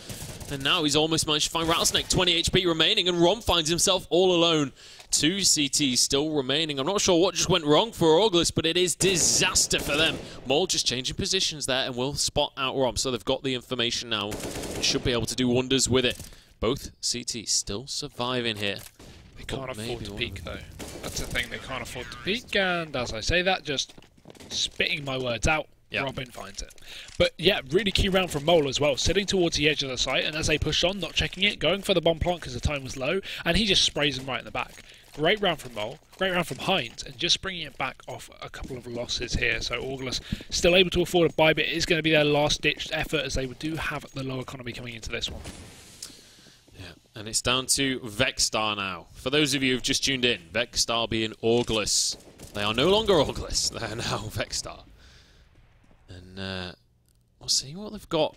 and now he's almost managed to find Rattlesnake. 20 HP remaining, and Rom finds himself all alone. Two CTs still remaining. I'm not sure what just went wrong for Auglis, but it is disaster for them. Mole just changing positions there and will spot out Rom, so they've got the information now and should be able to do wonders with it. Both CTs still surviving here. They can't afford to peek, though. That's the thing, they can't afford to peek, and as I say that, just spitting my words out. Yep. Robin finds it. But yeah, really key round from Mole as well, sitting towards the edge of the site, and as they pushed on, not checking it, going for the bomb plant because the time was low, and he just sprays them right in the back. Great round from Mole, great round from Heinz, and just bringing it back off a couple of losses here. So Auglis still able to afford a buy, but it is going to be their last-ditch effort, as they do have the low economy coming into this one. Yeah, and it's down to Vexstar now. For those of you who've just tuned in, Vexstar being Auglis. They are no longer Auglis, they are now Vexstar. And we'll see what they've got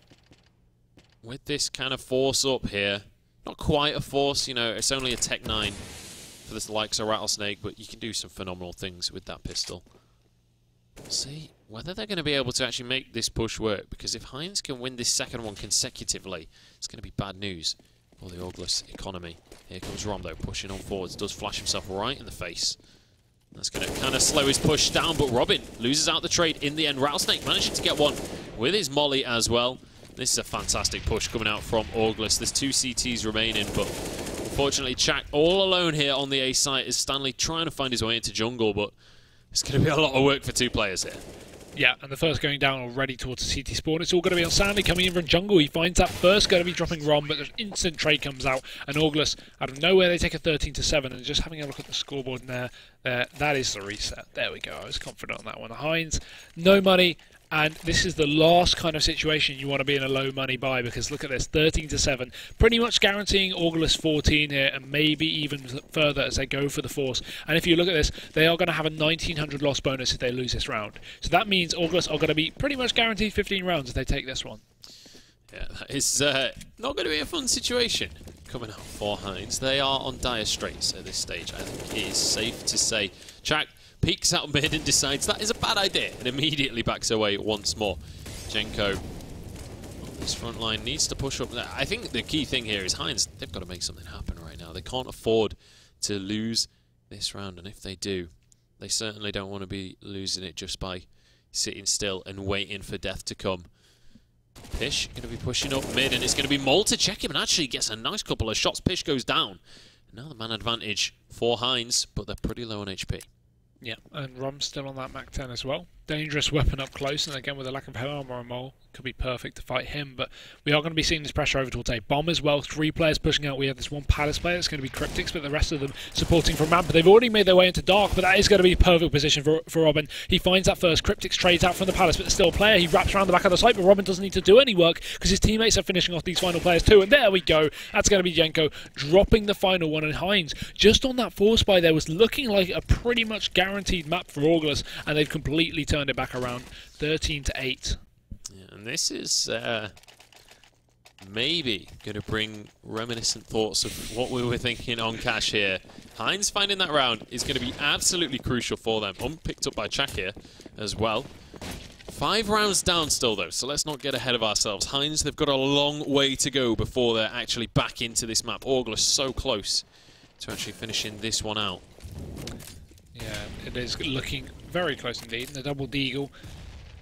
with this kind of force up here. Not quite a force, you know, it's only a Tech 9 for the likes of Rattlesnake, but you can do some phenomenal things with that pistol. We'll see whether they're going to be able to actually make this push work, because if Heinz can win this second one consecutively, it's going to be bad news for the Auglis economy. Here comes Rom, though, pushing on forwards, does flash himself right in the face. That's going to kind of slow his push down, but Robin loses out the trade in the end. Rattlesnake managing to get one with his molly as well. This is a fantastic push coming out from Auglis. There's two CTs remaining, but unfortunately Chak all alone here on the A site as Stanley trying to find his way into jungle, but it's going to be a lot of work for two players here. Yeah, and the first going down already towards the CT spawn. It's all going to be on Stanley coming in from jungle. He finds that first going to be dropping Rom, but there's instant trade comes out, and Auglis, out of nowhere, they take a 13-7, and just having a look at the scoreboard there, that is the reset. There we go. I was confident on that one. Heinz, no money. And this is the last kind of situation you want to be in a low money buy, because look at this, 13-7, pretty much guaranteeing Auglis 14 here, and maybe even further as they go for the force. And if you look at this, they are going to have a 1900 loss bonus if they lose this round. So that means Auglis are going to be pretty much guaranteed 15 rounds if they take this one. Yeah, that is not going to be a fun situation. coming out for Heinz. They are on dire straits at this stage. I think it is safe to say. Chak peeks out mid and decides that is a bad idea and immediately backs away once more. Jenko on this front line needs to push up. I think the key thing here is Heinz, they've got to make something happen right now. They can't afford to lose this round, and if they do, they certainly don't want to be losing it just by sitting still and waiting for death to come. Pish going to be pushing up mid, and it's going to be Mole to check him, and actually gets a nice couple of shots. Pish goes down. Now the man advantage for Heinz, but they're pretty low on HP. Yeah, and Rom's still on that Mac 10 as well. Dangerous weapon up close, and again with a lack of heavy armor on Mole, could be perfect to fight him, but we are going to be seeing this pressure over towards A. Bomb as well, 3 players pushing out. We have this one Palace player, it's going to be Cryptics, but the rest of them supporting from ramp. But they've already made their way into Dark, but that is going to be a perfect position for Robin. He finds that first. Cryptics trades out from the Palace, but there's still a player. He wraps around the back of the site, but Robin doesn't need to do any work because his teammates are finishing off these final players too. And there we go. That's going to be Jenko dropping the final one, and Heinz, just on that force buy there, was looking like a pretty much guaranteed map for August, and they've completely turned it back around. 13-8. Yeah, and this is maybe going to bring reminiscent thoughts of what we were thinking on Cash here. Heinz finding that round is going to be absolutely crucial for them. Picked up by Chak here as well. 5 rounds down still though, so let's not get ahead of ourselves. Heinz, they've got a long way to go before they're actually back into this map. Orgler so close to actually finishing this one out. Yeah, it is looking very close indeed. The double deagle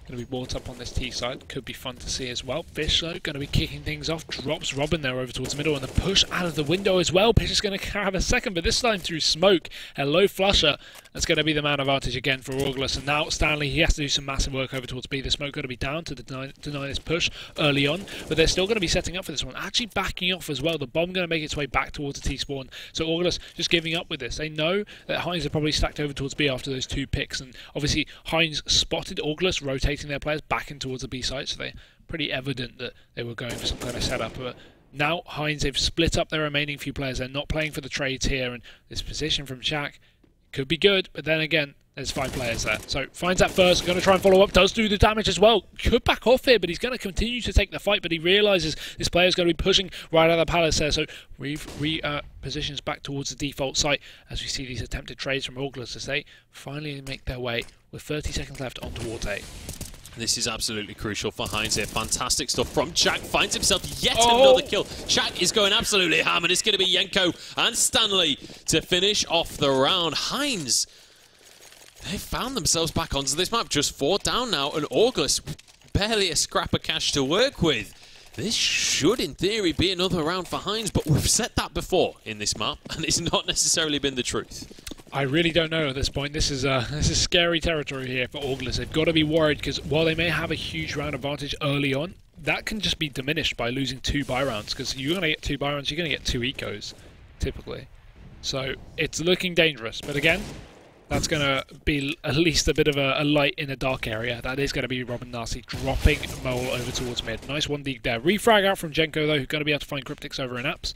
going to be brought up on this T side. Could be fun to see as well. Fish, though, going to be kicking things off. Drops Robin there over towards the middle, and the push out of the window as well. Fish is going to have a second, but this time through smoke. Hello, Flusher. That's going to be the man advantage again for August. And now Stanley, he has to do some massive work over towards B. The smoke going to be down to deny this push early on, but they're still going to be setting up for this one. Actually backing off as well. The bomb going to make its way back towards the T spawn. So August just giving up with this. They know that Heinz are probably stacked over towards B after those 2 picks, and obviously Heinz spotted August rotating their players back in towards the B site, so they're pretty evident that they were going for some kind of setup. But now Heinz, they've split up their remaining few players. They're not playing for the trades here, and this position from Chak could be good, but then again, there's 5 players there. So finds that first, going to try and follow up, does do the damage as well. Could back off here, but he's going to continue to take the fight, but he realises this player's going to be pushing right out of the Palace there, so positions back towards the default site as we see these attempted trades from August as they finally make their way with 30 seconds left on towards A. This is absolutely crucial for Heinz here. Fantastic stuff from Chak. Finds himself yet another kill. Chak is going absolutely ham, and it's going to be Jenko and Stanley to finish off the round. Heinz, they found themselves back onto this map. Just 4 down now, and August barely a scrap of cash to work with. This should, in theory, be another round for Heinz, but we've said that before in this map, and it's not necessarily been the truth. I really don't know at this point. This is scary territory here for August. They've got to be worried because while they may have a huge round advantage early on, that can just be diminished by losing 2 buy rounds, because you're going to get 2 buy rounds, you're going to get 2 ecos, typically. So it's looking dangerous. But again, that's going to be at least a bit of a light in a dark area. That is going to be Robin Nasty dropping Mole over towards mid. Nice 1D there. Refrag out from Jenko, though, who's going to be able to find Cryptics over in apps.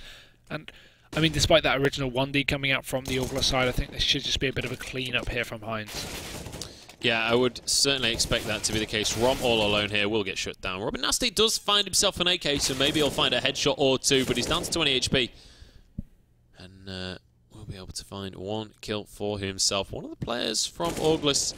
And I mean, despite that original 1D coming out from the August side, I think this should just be a bit of a clean-up here from Heinz. Yeah, I would certainly expect that to be the case. Rom all alone here will get shut down. Robin Nasty does find himself an AK, so maybe he'll find a headshot or 2, but he's down to 20 HP. And we'll be able to find 1 kill for himself. One of the players from August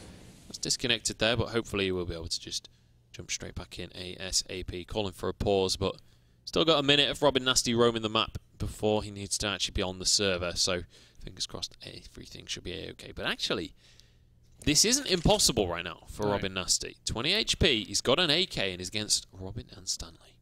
was disconnected there, but hopefully he will be able to just jump straight back in ASAP. Calling for a pause, but still got a minute of Robin Nasty roaming the map before he needs to actually be on the server, so fingers crossed everything should be a-okay. But actually, this isn't impossible right now for Robin Nasty. 20 HP, he's got an AK and is against Robin and Stanley.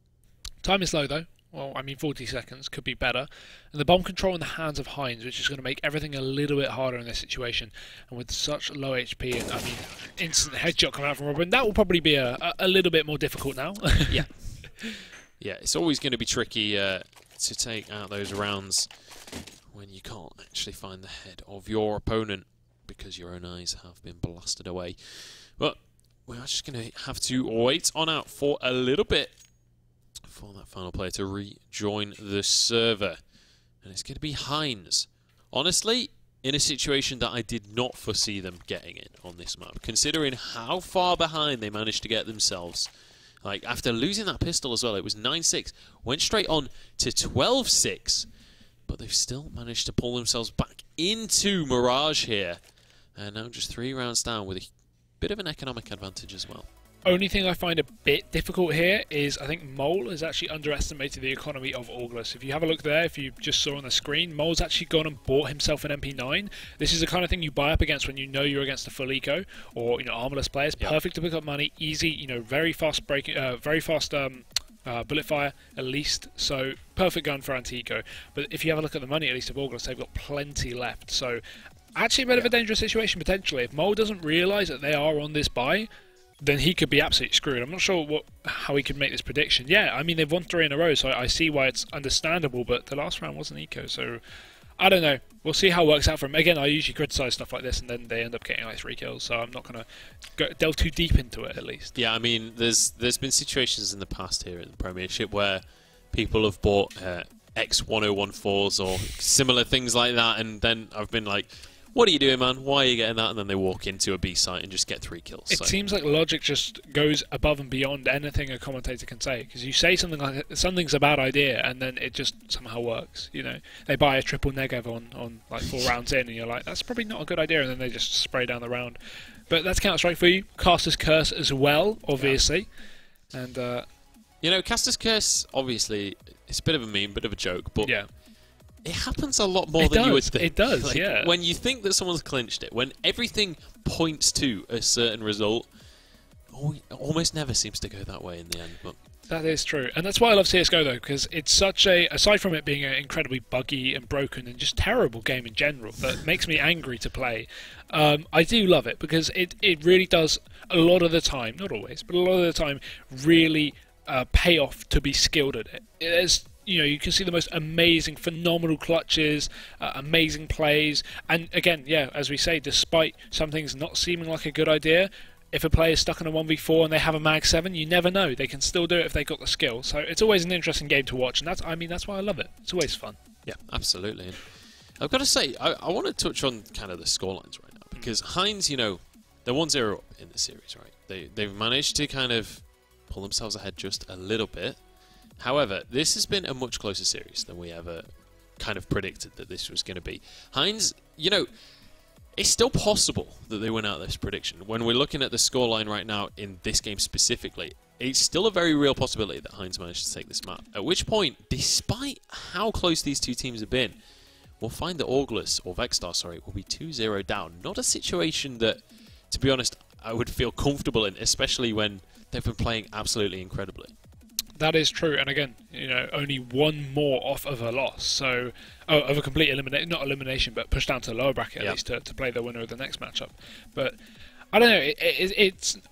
Time is low though. Well, I mean 40 seconds, could be better. And the bomb control in the hands of Heinz, which is going to make everything a little bit harder in this situation. And with such low HP and, I mean, instant headshot coming out from Robin, that will probably be a little bit more difficult now. Yeah. Yeah, it's always going to be tricky to take out those rounds when you can't actually find the head of your opponent because your own eyes have been blasted away. But we're just going to have to wait on out for a little bit for that final player to rejoin the server. And it's going to be Heinz. Honestly, in a situation that I did not foresee them getting in on this map, considering how far behind they managed to get themselves. Like, after losing that pistol as well, it was 9-6, went straight on to 12-6, but they've still managed to pull themselves back into Mirage here. And now just 3 rounds down with a bit of an economic advantage as well. Only thing I find a bit difficult here is I think Mole has actually underestimated the economy of August. If you have a look there, if you just saw on the screen, Mole's actually gone and bought himself an MP9. This is the kind of thing you buy up against when you know you're against a full eco or armorless players. Yep. Perfect to pick up money, easy, very fast breaking, very fast bullet fire at least. So perfect gun for anti-eco. But if you have a look at the money at least of August, they've got plenty left. So actually a bit of a dangerous situation potentially. If Mole doesn't realise that they are on this buy, then he could be absolutely screwed. I'm not sure how he could make this prediction. Yeah, I mean, they've won 3 in a row, so I see why it's understandable, but the last round wasn't eco, so I don't know. We'll see how it works out for him. Again, I usually criticise stuff like this, and then they end up getting like 3 kills, so I'm not going to delve too deep into it, at least. Yeah, I mean, there's been situations in the past here in the Premiership where people have bought X1014s or similar things like that, and then I've been like, what are you doing, man? Why are you getting that? And then they walk into a B site and just get 3 kills. It seems like logic just goes above and beyond anything a commentator can say. Because you say something like something's a bad idea, and then it just somehow works. They buy a triple negative on like 4 rounds in, and you're like, that's probably not a good idea, and then they just spray down the round. But that's Counter-Strike for you. Caster's Curse as well, obviously. Yeah. And Caster's Curse, obviously, it's a bit of a meme, bit of a joke, but yeah. It happens a lot more than you would think. It does, yeah. When you think that someone's clinched it, when everything points to a certain result, it almost never seems to go that way in the end. But that is true. And that's why I love CSGO, though, because it's such a, aside from it being an incredibly buggy and broken and just terrible game in general, that makes me angry to play, I do love it, because it really does, a lot of the time, not always, but a lot of the time, really pay off to be skilled at it. It's, you can see the most amazing, phenomenal clutches, amazing plays, and again, yeah, as we say, despite some things not seeming like a good idea, if a player is stuck in a 1v4 and they have a mag 7, you never know. They can still do it if they've got the skill. So it's always an interesting game to watch, and that's why I love it. It's always fun. Yeah, absolutely. And I've got to say, I want to touch on kind of the scorelines right now, because Heinz, they're 1-0 up in the series, right? They've managed to kind of pull themselves ahead just a little bit. However, this has been a much closer series than we ever kind of predicted that this was going to be. Heinz, it's still possible that they win out this prediction. When we're looking at the scoreline right now in this game specifically, it's still a very real possibility that Heinz managed to take this map. At which point, despite how close these two teams have been, we'll find that Vexstar, will be 2-0 down. Not a situation that, to be honest, I would feel comfortable in, especially when they've been playing absolutely incredibly. That is true, and again, only 1 more off of a loss, so of a complete elimination, not elimination, but pushed down to the lower bracket at least to play the winner of the next matchup. But I don't know,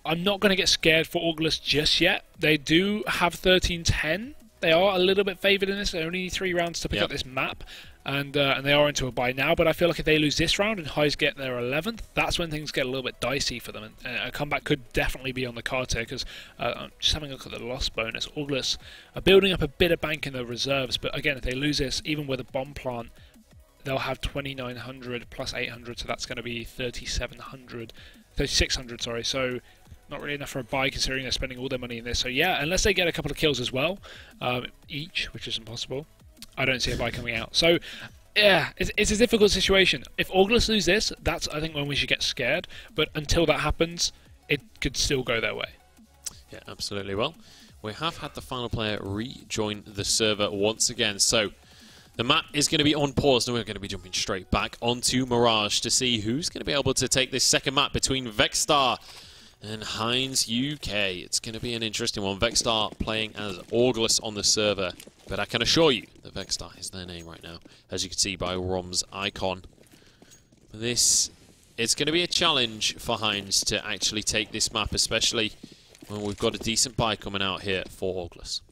I'm not going to get scared for August just yet. They do have 13-10. They are a little bit favoured in this. They only need 3 rounds to pick up this map, and they are into a bye now. But I feel like if they lose this round and Highs get their 11th, that's when things get a little bit dicey for them. And a comeback could definitely be on the cards here, because I'm just having a look at the loss bonus. August are building up a bit of bank in their reserves, but again, if they lose this, even with a bomb plant, they'll have 2,900 plus 800, so that's going to be 3,600, sorry. So not really enough for a buy, considering they're spending all their money in this. So yeah, unless they get a couple of kills as well, each, which is impossible, I don't see a buy coming out. So yeah, it's a difficult situation. If August lose this, that's, I think, when we should get scared. But until that happens, it could still go their way. Yeah, absolutely. Well, we have had the final player rejoin the server once again. So the map is going to be on pause, and we're going to be jumping straight back onto Mirage to see who's going to be able to take this second map between Vexstar and Heinz UK. It's going to be an interesting one. Vexstar playing as August on the server, but I can assure you that Vexstar is their name right now, as you can see by Rom's icon. It's going to be a challenge for Heinz to actually take this map, especially when we've got a decent buy coming out here for August.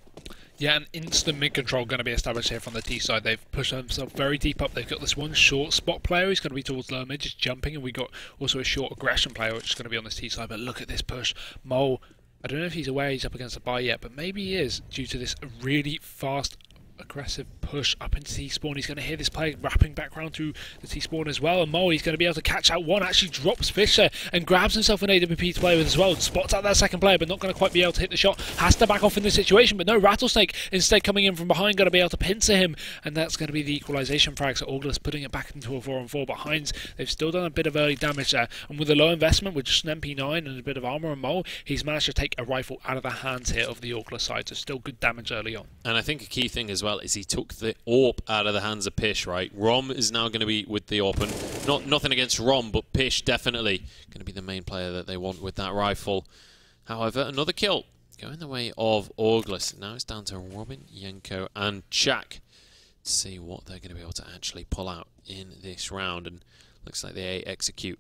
Yeah, an instant mid-control going to be established here from the T side. They've pushed themselves very deep up. They've got this one short spot player who's going to be towards lower mid, just jumping, and we got also a short aggression player which is going to be on this T side. But look at this push. Mole, I don't know if he's aware he's up against a buy yet, but maybe he is, due to this really fast, aggressive push. push up into T-spawn. He's going to hear this player wrapping back round to the T-spawn as well. And Mo, he's going to be able to catch out one. Actually drops Fisher and grabs himself an AWP to play with as well. Spots out that second player, but not going to quite be able to hit the shot. Has to back off in this situation, but no, Rattlesnake instead coming in from behind, going to be able to pincer him. And that's going to be the equalisation frag. So August putting it back into a 4-on-4. But Heinz, they've still done a bit of early damage there. And with a low investment, with just an MP9 and a bit of armour and Mo, he's managed to take a rifle out of the hands here of the August side. So still good damage early on. And I think a key thing as well is he took the AWP out of the hands of Pish, right? Rom is now going to be with the AWP, and nothing against Rom, but Pish definitely going to be the main player that they want with that rifle. However, another kill going the way of August. Now it's down to Robin, Yenko, and Shaq to see what they're going to be able to actually pull out in this round. And looks like they execute.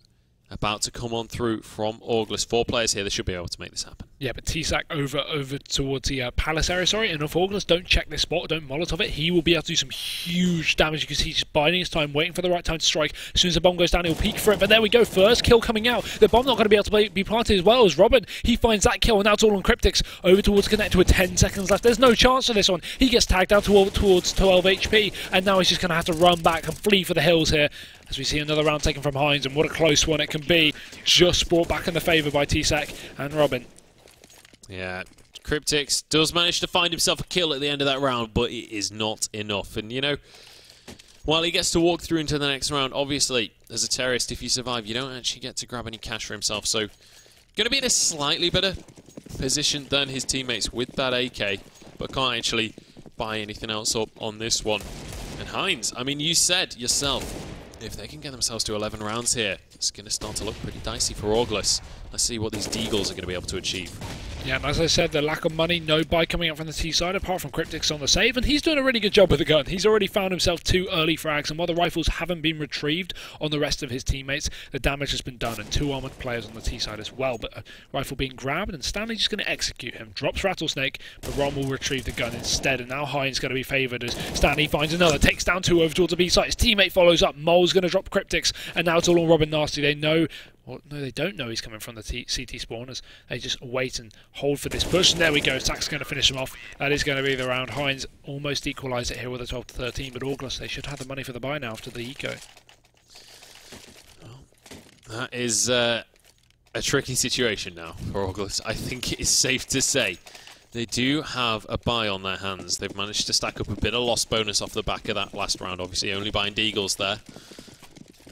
About to come on through from August. 4 players here. They should be able to make this happen. Yeah, but T-Sac over towards the Palace area, sorry. And if August don't check this spot, don't Molotov it, he will be able to do some huge damage. You can see he's just biding his time, waiting for the right time to strike. As soon as the bomb goes down, he'll peek for it. But there we go. First kill coming out. The bomb not going to be able to be planted as well as Robin. He finds that kill, and now it's all on Cryptics. Over towards Connector with 10 seconds left. There's no chance for this one. He gets tagged down towards 12 HP, and now he's just going to have to run back and flee for the hills here. As we see another round taken from Heinz, and what a close one it can be. Just brought back in the favour by T-Sac and Robin. Yeah, Cryptics does manage to find himself a kill at the end of that round, but it is not enough. And, you know, while he gets to walk through into the next round, obviously, as a terrorist, if you survive, you don't actually get to grab any cash for himself. So, going to be in a slightly better position than his teammates with that AK, but can't actually buy anything else up on this one. And Heinz, I mean, you said yourself, if they can get themselves to 11 rounds here, it's going to start to look pretty dicey for August. Let's see what these Deagles are going to be able to achieve. Yeah, and as I said, the lack of money, no buy coming up from the T side, apart from Cryptics on the save, and he's doing a really good job with the gun. He's already found himself 2 early frags, and while the rifles haven't been retrieved on the rest of his teammates, the damage has been done, and 2 armoured players on the T side as well. But a rifle being grabbed, and Stanley's just going to execute him. Drops Rattlesnake, but Ron will retrieve the gun instead, and now Heinz going to be favoured as Stanley finds another, takes down 2 over towards the B side. His teammate follows up, Mole's going to drop Cryptics, and now it's all on Robin Nasty. They know. Well, no, they don't know he's coming from the CT spawners. They just wait and hold for this push. And there we go. Sac's going to finish him off. That is going to be the round. Heinz almost equalised it here with a 12-13. But August, they should have the money for the buy now after the eco. Well, that is a tricky situation now for August. I think it is safe to say they do have a buy on their hands. They've managed to stack up a bit of loss bonus off the back of that last round. Obviously, only buying Deagles there.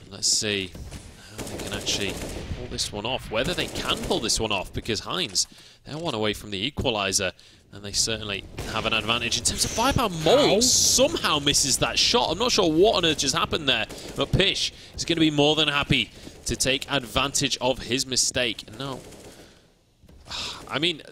And let's see they can actually pull this one off. Whether they can pull this one off, because Heinz, they're 1 away from the equaliser, and they certainly have an advantage in terms of firepower. Mole somehow misses that shot. I'm not sure what on earth just happened there, but Pish is going to be more than happy to take advantage of his mistake. No, I mean,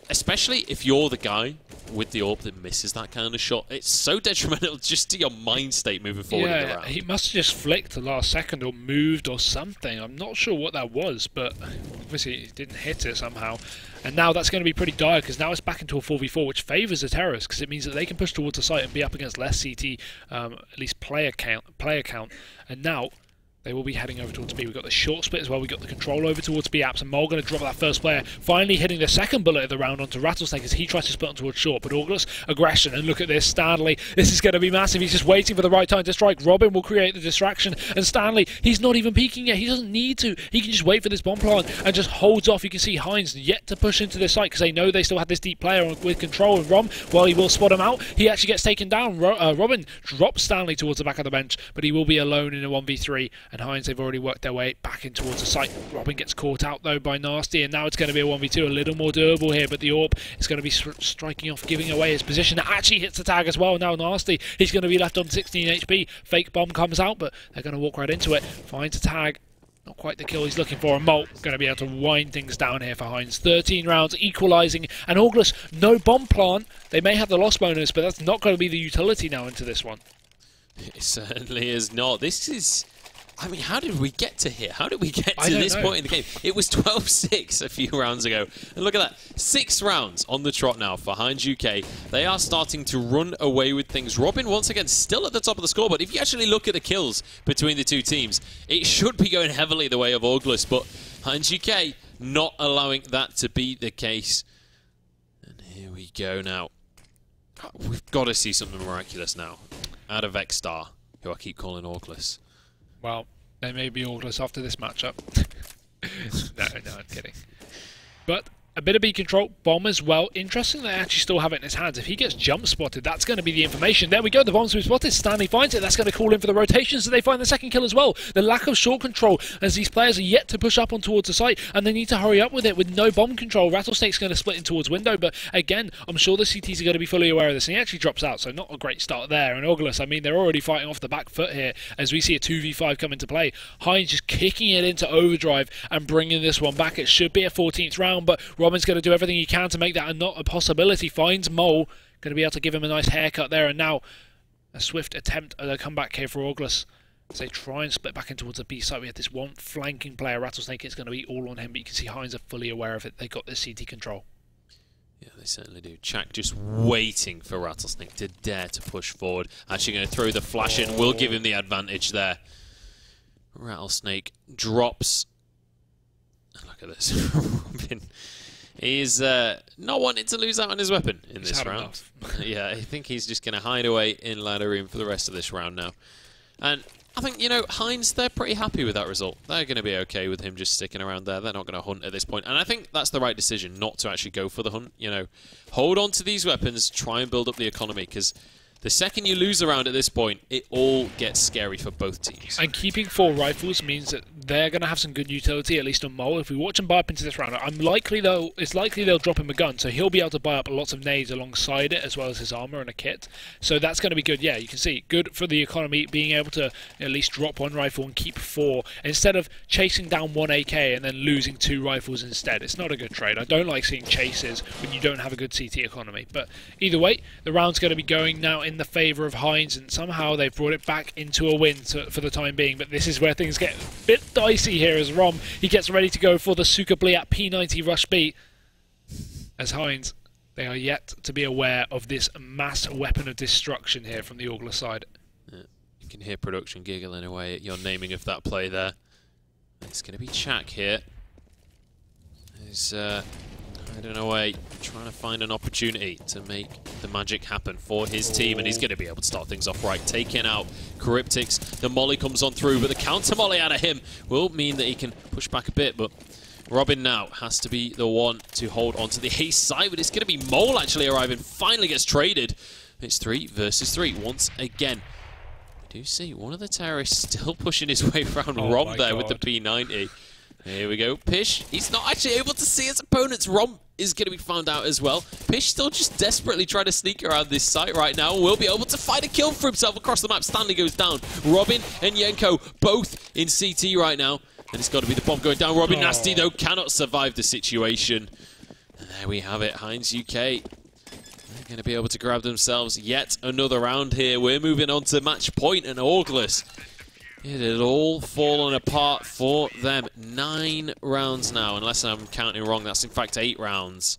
especially if you're the guy with the AWP that misses that kind of shot, it's so detrimental just to your mind state moving forward in the round. He must have just flicked the last second or moved or something. I'm not sure what that was, but obviously he didn't hit it somehow. And now that's going to be pretty dire, because now it's back into a 4v4, which favours the terrorists, because it means that they can push towards the site and be up against less CT, at least player count. And now they will be heading over towards B. We've got the short split as well. We've got the control over towards B apps, and Mole going to drop that first player, finally hitting the second bullet of the round onto Rattlesnake as he tries to split on towards short. But August, aggression, and look at this, Stanley. This is going to be massive. He's just waiting for the right time to strike. Robin will create the distraction, and Stanley, he's not even peeking yet. He doesn't need to. He can just wait for this bomb plant and just holds off. You can see Heinz yet to push into this site because they know they still have this deep player with control. And Rom, while he will spot him out, he actually gets taken down. Robin drops Stanley towards the back of the bench, but he will be alone in a 1v3, and Heinz, they've already worked their way back in towards the site. Robin gets caught out though by Nasty, and now it's going to be a 1v2, a little more doable here, but the AWP is going to be striking off, giving away his position. That actually hits the tag as well. Now Nasty, he's going to be left on 16 HP. Fake bomb comes out, but they're going to walk right into it. Finds a tag. Not quite the kill he's looking for. And Molt going to be able to wind things down here for Heinz. 13 rounds, equalising. And August, no bomb plant. They may have the loss bonus, but that's not going to be the utility now into this one. It certainly is not. This is... I mean, how did we get to here? How did we get to this point in the game? It was 12-6 a few rounds ago. And look at that. 6 rounds on the trot now for Heinz UK. They are starting to run away with things. Robin, once again, still at the top of the scoreboard. If you actually look at the kills between the two teams, it should be going heavily the way of August. But Heinz UK not allowing that to be the case. And here we go now. We've got to see something miraculous now. out of Vexstar, who I keep calling Orkless. Well, they may be Orkless after this matchup. No, I'm kidding. But a bit of B control, bomb as well. Interesting they actually still have it in his hands. If he gets jump spotted, that's going to be the information. There we go, the bomb's been spotted. Stanley finds it. That's going to call in for the rotation, so they find the second kill as well. The lack of short control as these players are yet to push up on towards the site, and they need to hurry up with it with no bomb control. Rattlesnake's going to split in towards window, but again, I'm sure the CTs are going to be fully aware of this, and he actually drops out, so not a great start there. And Orgless, I mean, they're already fighting off the back foot here as we see a 2v5 come into play. Heinz just kicking it into overdrive and bringing this one back. It should be a 14th round, but Robin's going to do everything he can to make that not a possibility. Finds Mole, going to be able to give him a nice haircut there, and now a swift attempt at a comeback here for Orgless as they try and split back in towards the B side. We have this one flanking player, Rattlesnake. It's going to be all on him, but you can see Heinz are fully aware of it. They got this CT control. Yeah, they certainly do. Chak just waiting for Rattlesnake to dare to push forward. Actually going to throw the flash in. Will give him the advantage there. Rattlesnake drops. Look at this. Robin. He's not wanting to lose out on his weapon in this round. Yeah, I think he's just going to hide away in ladder room for the rest of this round now. And I think, you know, Heinz, they're pretty happy with that result. They're going to be okay with him just sticking around there. They're not going to hunt at this point. And I think that's the right decision, not to actually go for the hunt. You know, hold on to these weapons, try and build up the economy, because the second you lose a round at this point, it all gets scary for both teams. And keeping 4 rifles means that they're going to have some good utility, at least on Mole. If we watch him buy up into this round, it's likely they'll drop him a gun, so he'll be able to buy up lots of nades alongside it, as well as his armor and a kit. So that's going to be good. Yeah, you can see, good for the economy, being able to at least drop 1 rifle and keep 4, instead of chasing down 1 AK and then losing 2 rifles instead. It's not a good trade. I don't like seeing chases when you don't have a good CT economy. But either way, the round's going to be going now in the favour of Heinz, and somehow they've brought it back into a win for the time being. But this is where things get a bit dicey here as Rom, he gets ready to go for the Sukabli at P90 rush B. As Heinz, they are yet to be aware of this mass weapon of destruction here from the Orgler side. Yeah, you can hear production giggling away at your naming of that play there. It's going to be Chak here. He's hiding away, trying to find an opportunity to make the magic happen for his team, and he's going to be able to start things off right, taking out Cryptics. The molly comes on through, but the counter molly out of him will mean that he can push back a bit, but Robin now has to be the one to hold on to the ace side, but it's going to be Mole actually arriving, finally gets traded. It's 3 versus 3 once again. We do see one of the terrorists still pushing his way around Rom there with the P90. Here we go, Pish. He's not actually able to see his opponents. Rom is going to be found out as well. Pish still just desperately trying to sneak around this site right now. Will be able to find a kill for himself across the map. Stanley goes down. Robin and Yenko both in CT right now. And it's got to be the bomb going down. Robin Nasty, though, cannot survive the situation. And there we have it. Heinz UK. They're going to be able to grab themselves yet another round here. We're moving on to match point and Orgless. It had all fallen apart for them. 9 rounds now, unless I'm counting wrong. That's in fact 8 rounds.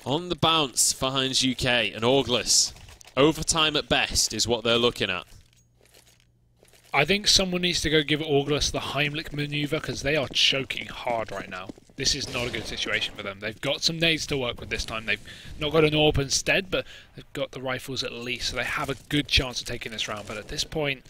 On the bounce for Heinz UK and Orgless. Overtime at best is what they're looking at. I think someone needs to go give Orgless the Heimlich maneuver, because they are choking hard right now. This is not a good situation for them. They've got some nades to work with this time. They've not got an AWP instead, but they've got the rifles at least, so they have a good chance of taking this round. But at this point,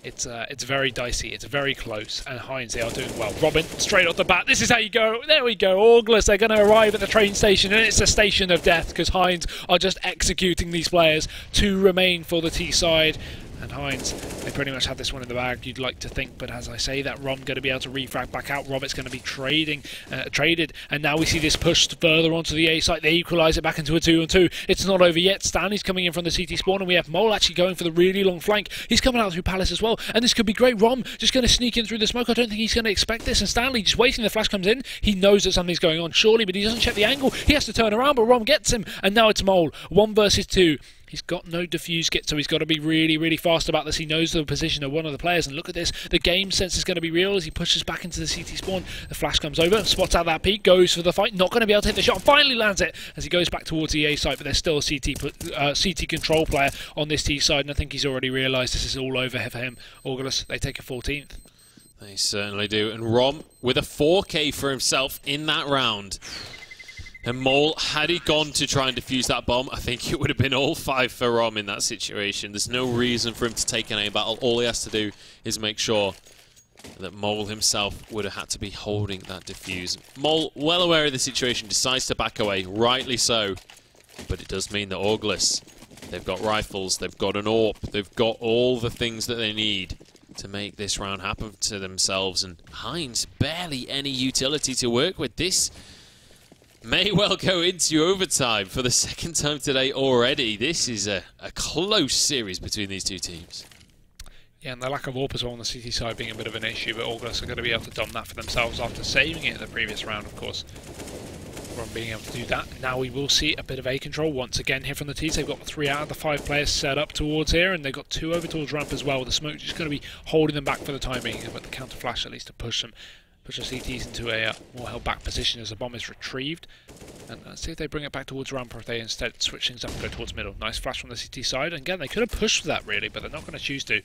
it's very dicey, it's very close, and Heinz, they are doing well. Robin, straight off the bat, this is how you go. There we go, Orgless, they're going to arrive at the train station, and it's a station of death, because Heinz are just executing these players. 2 remain for the T side. And Heinz, they pretty much have this one in the bag, you'd like to think, but as I say, that Rom going to be able to refrag back out. Robert's going to be traded, and now we see this pushed further onto the A site. They equalise it back into a 2-on-2. It's not over yet. Stanley's coming in from the CT spawn, and we have Mole actually going for the really long flank. He's coming out through Palace as well, and this could be great. Rom just going to sneak in through the smoke. I don't think he's going to expect this, and Stanley just waiting. The flash comes in. He knows that something's going on, surely, but he doesn't check the angle. He has to turn around, but Rom gets him, and now it's Mole. 1 versus 2. He's got no defuse kit, so he's got to be really, really fast about this. He knows the position of one of the players, and look at this. The game sense is going to be real as he pushes back into the CT spawn. The flash comes over, spots out that peak, goes for the fight, not going to be able to hit the shot, and finally lands it as he goes back towards the A site, but there's still a CT control player on this T side, and I think he's already realised this is all over for him. Orgless, they take a 14th. They certainly do, and Rom with a 4K for himself in that round. And Mole, had he gone to try and defuse that bomb, I think it would have been all 5 for Rom in that situation. There's no reason for him to take an A battle. All he has to do is make sure that Mole himself would have had to be holding that defuse. Mole, well aware of the situation, decides to back away, rightly so. But it does mean that Auglis, they've got rifles, they've got an AWP, they've got all the things that they need to make this round happen to themselves. And Heinz, barely any utility to work with. This may well go into overtime for the second time today already. This is a close series between these two teams. Yeah, and the lack of AWP as well on the CT side being a bit of an issue, but August are going to be able to dom that for themselves after saving it in the previous round, of course. From being able to do that. Now we will see a bit of A control once again here from the T's. They've got 3 out of the 5 players set up towards here, and they've got 2 over towards ramp as well. The smoke just going to be holding them back for the time being, but the counter flash at least to push the CTs into a more held back position as the bomb is retrieved. And let's see if they bring it back towards ramp, or if they instead switch things up and go towards middle. Nice flash from the CT side. And again, they could have pushed for that really, but they're not going to choose to.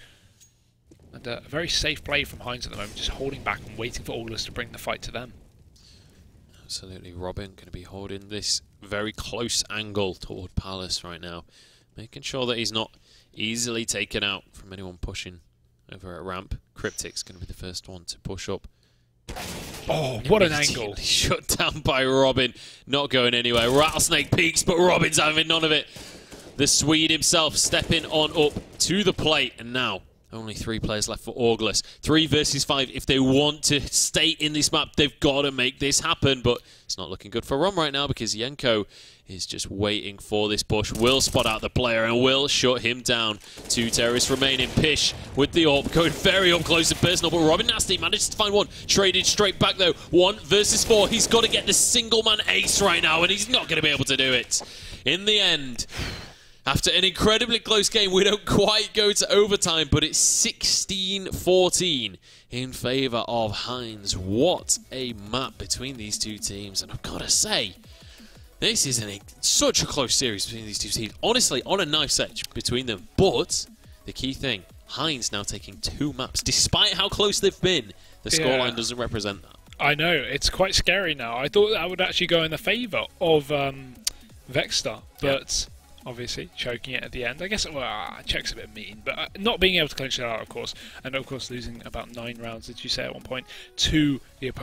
And a very safe play from Heinz at the moment, just holding back and waiting for August to bring the fight to them. Absolutely, Robin going to be holding this very close angle toward Palace right now, making sure that he's not easily taken out from anyone pushing over at ramp. Cryptic's going to be the first one to push up. Oh, what an angle! Shut down by Robin, not going anywhere. Rattlesnake peaks, but Robin's having none of it. The Swede himself stepping on up to the plate, and now only 3 players left for Auglis. 3 versus 5. If they want to stay in this map, they've got to make this happen. But it's not looking good for Rom right now because Yenko is just waiting for this push. Will spot out the player and will shut him down. 2 terrorists remaining. Pish with the AWP going very up close and personal. But Robin Nasty manages to find one. Traded straight back though. 1 versus 4. He's got to get the single man ace right now, and he's not going to be able to do it. In the end, after an incredibly close game, we don't quite go to overtime, but it's 16-14 in favour of Heinz. What a map between these two teams. And I've got to say, this is such a close series between these two teams. Honestly, on a knife edge between them. But the key thing, Heinz now taking 2 maps. Despite how close they've been, the scoreline doesn't represent that. I know, it's quite scary now. I thought that would actually go in the favour of Vexstar, but... Yeah. Obviously, choking it at the end. I guess, well, choke's a bit mean, but not being able to clinch it out, of course. And, of course, losing about 9 rounds, did you say at one point, to the opponent.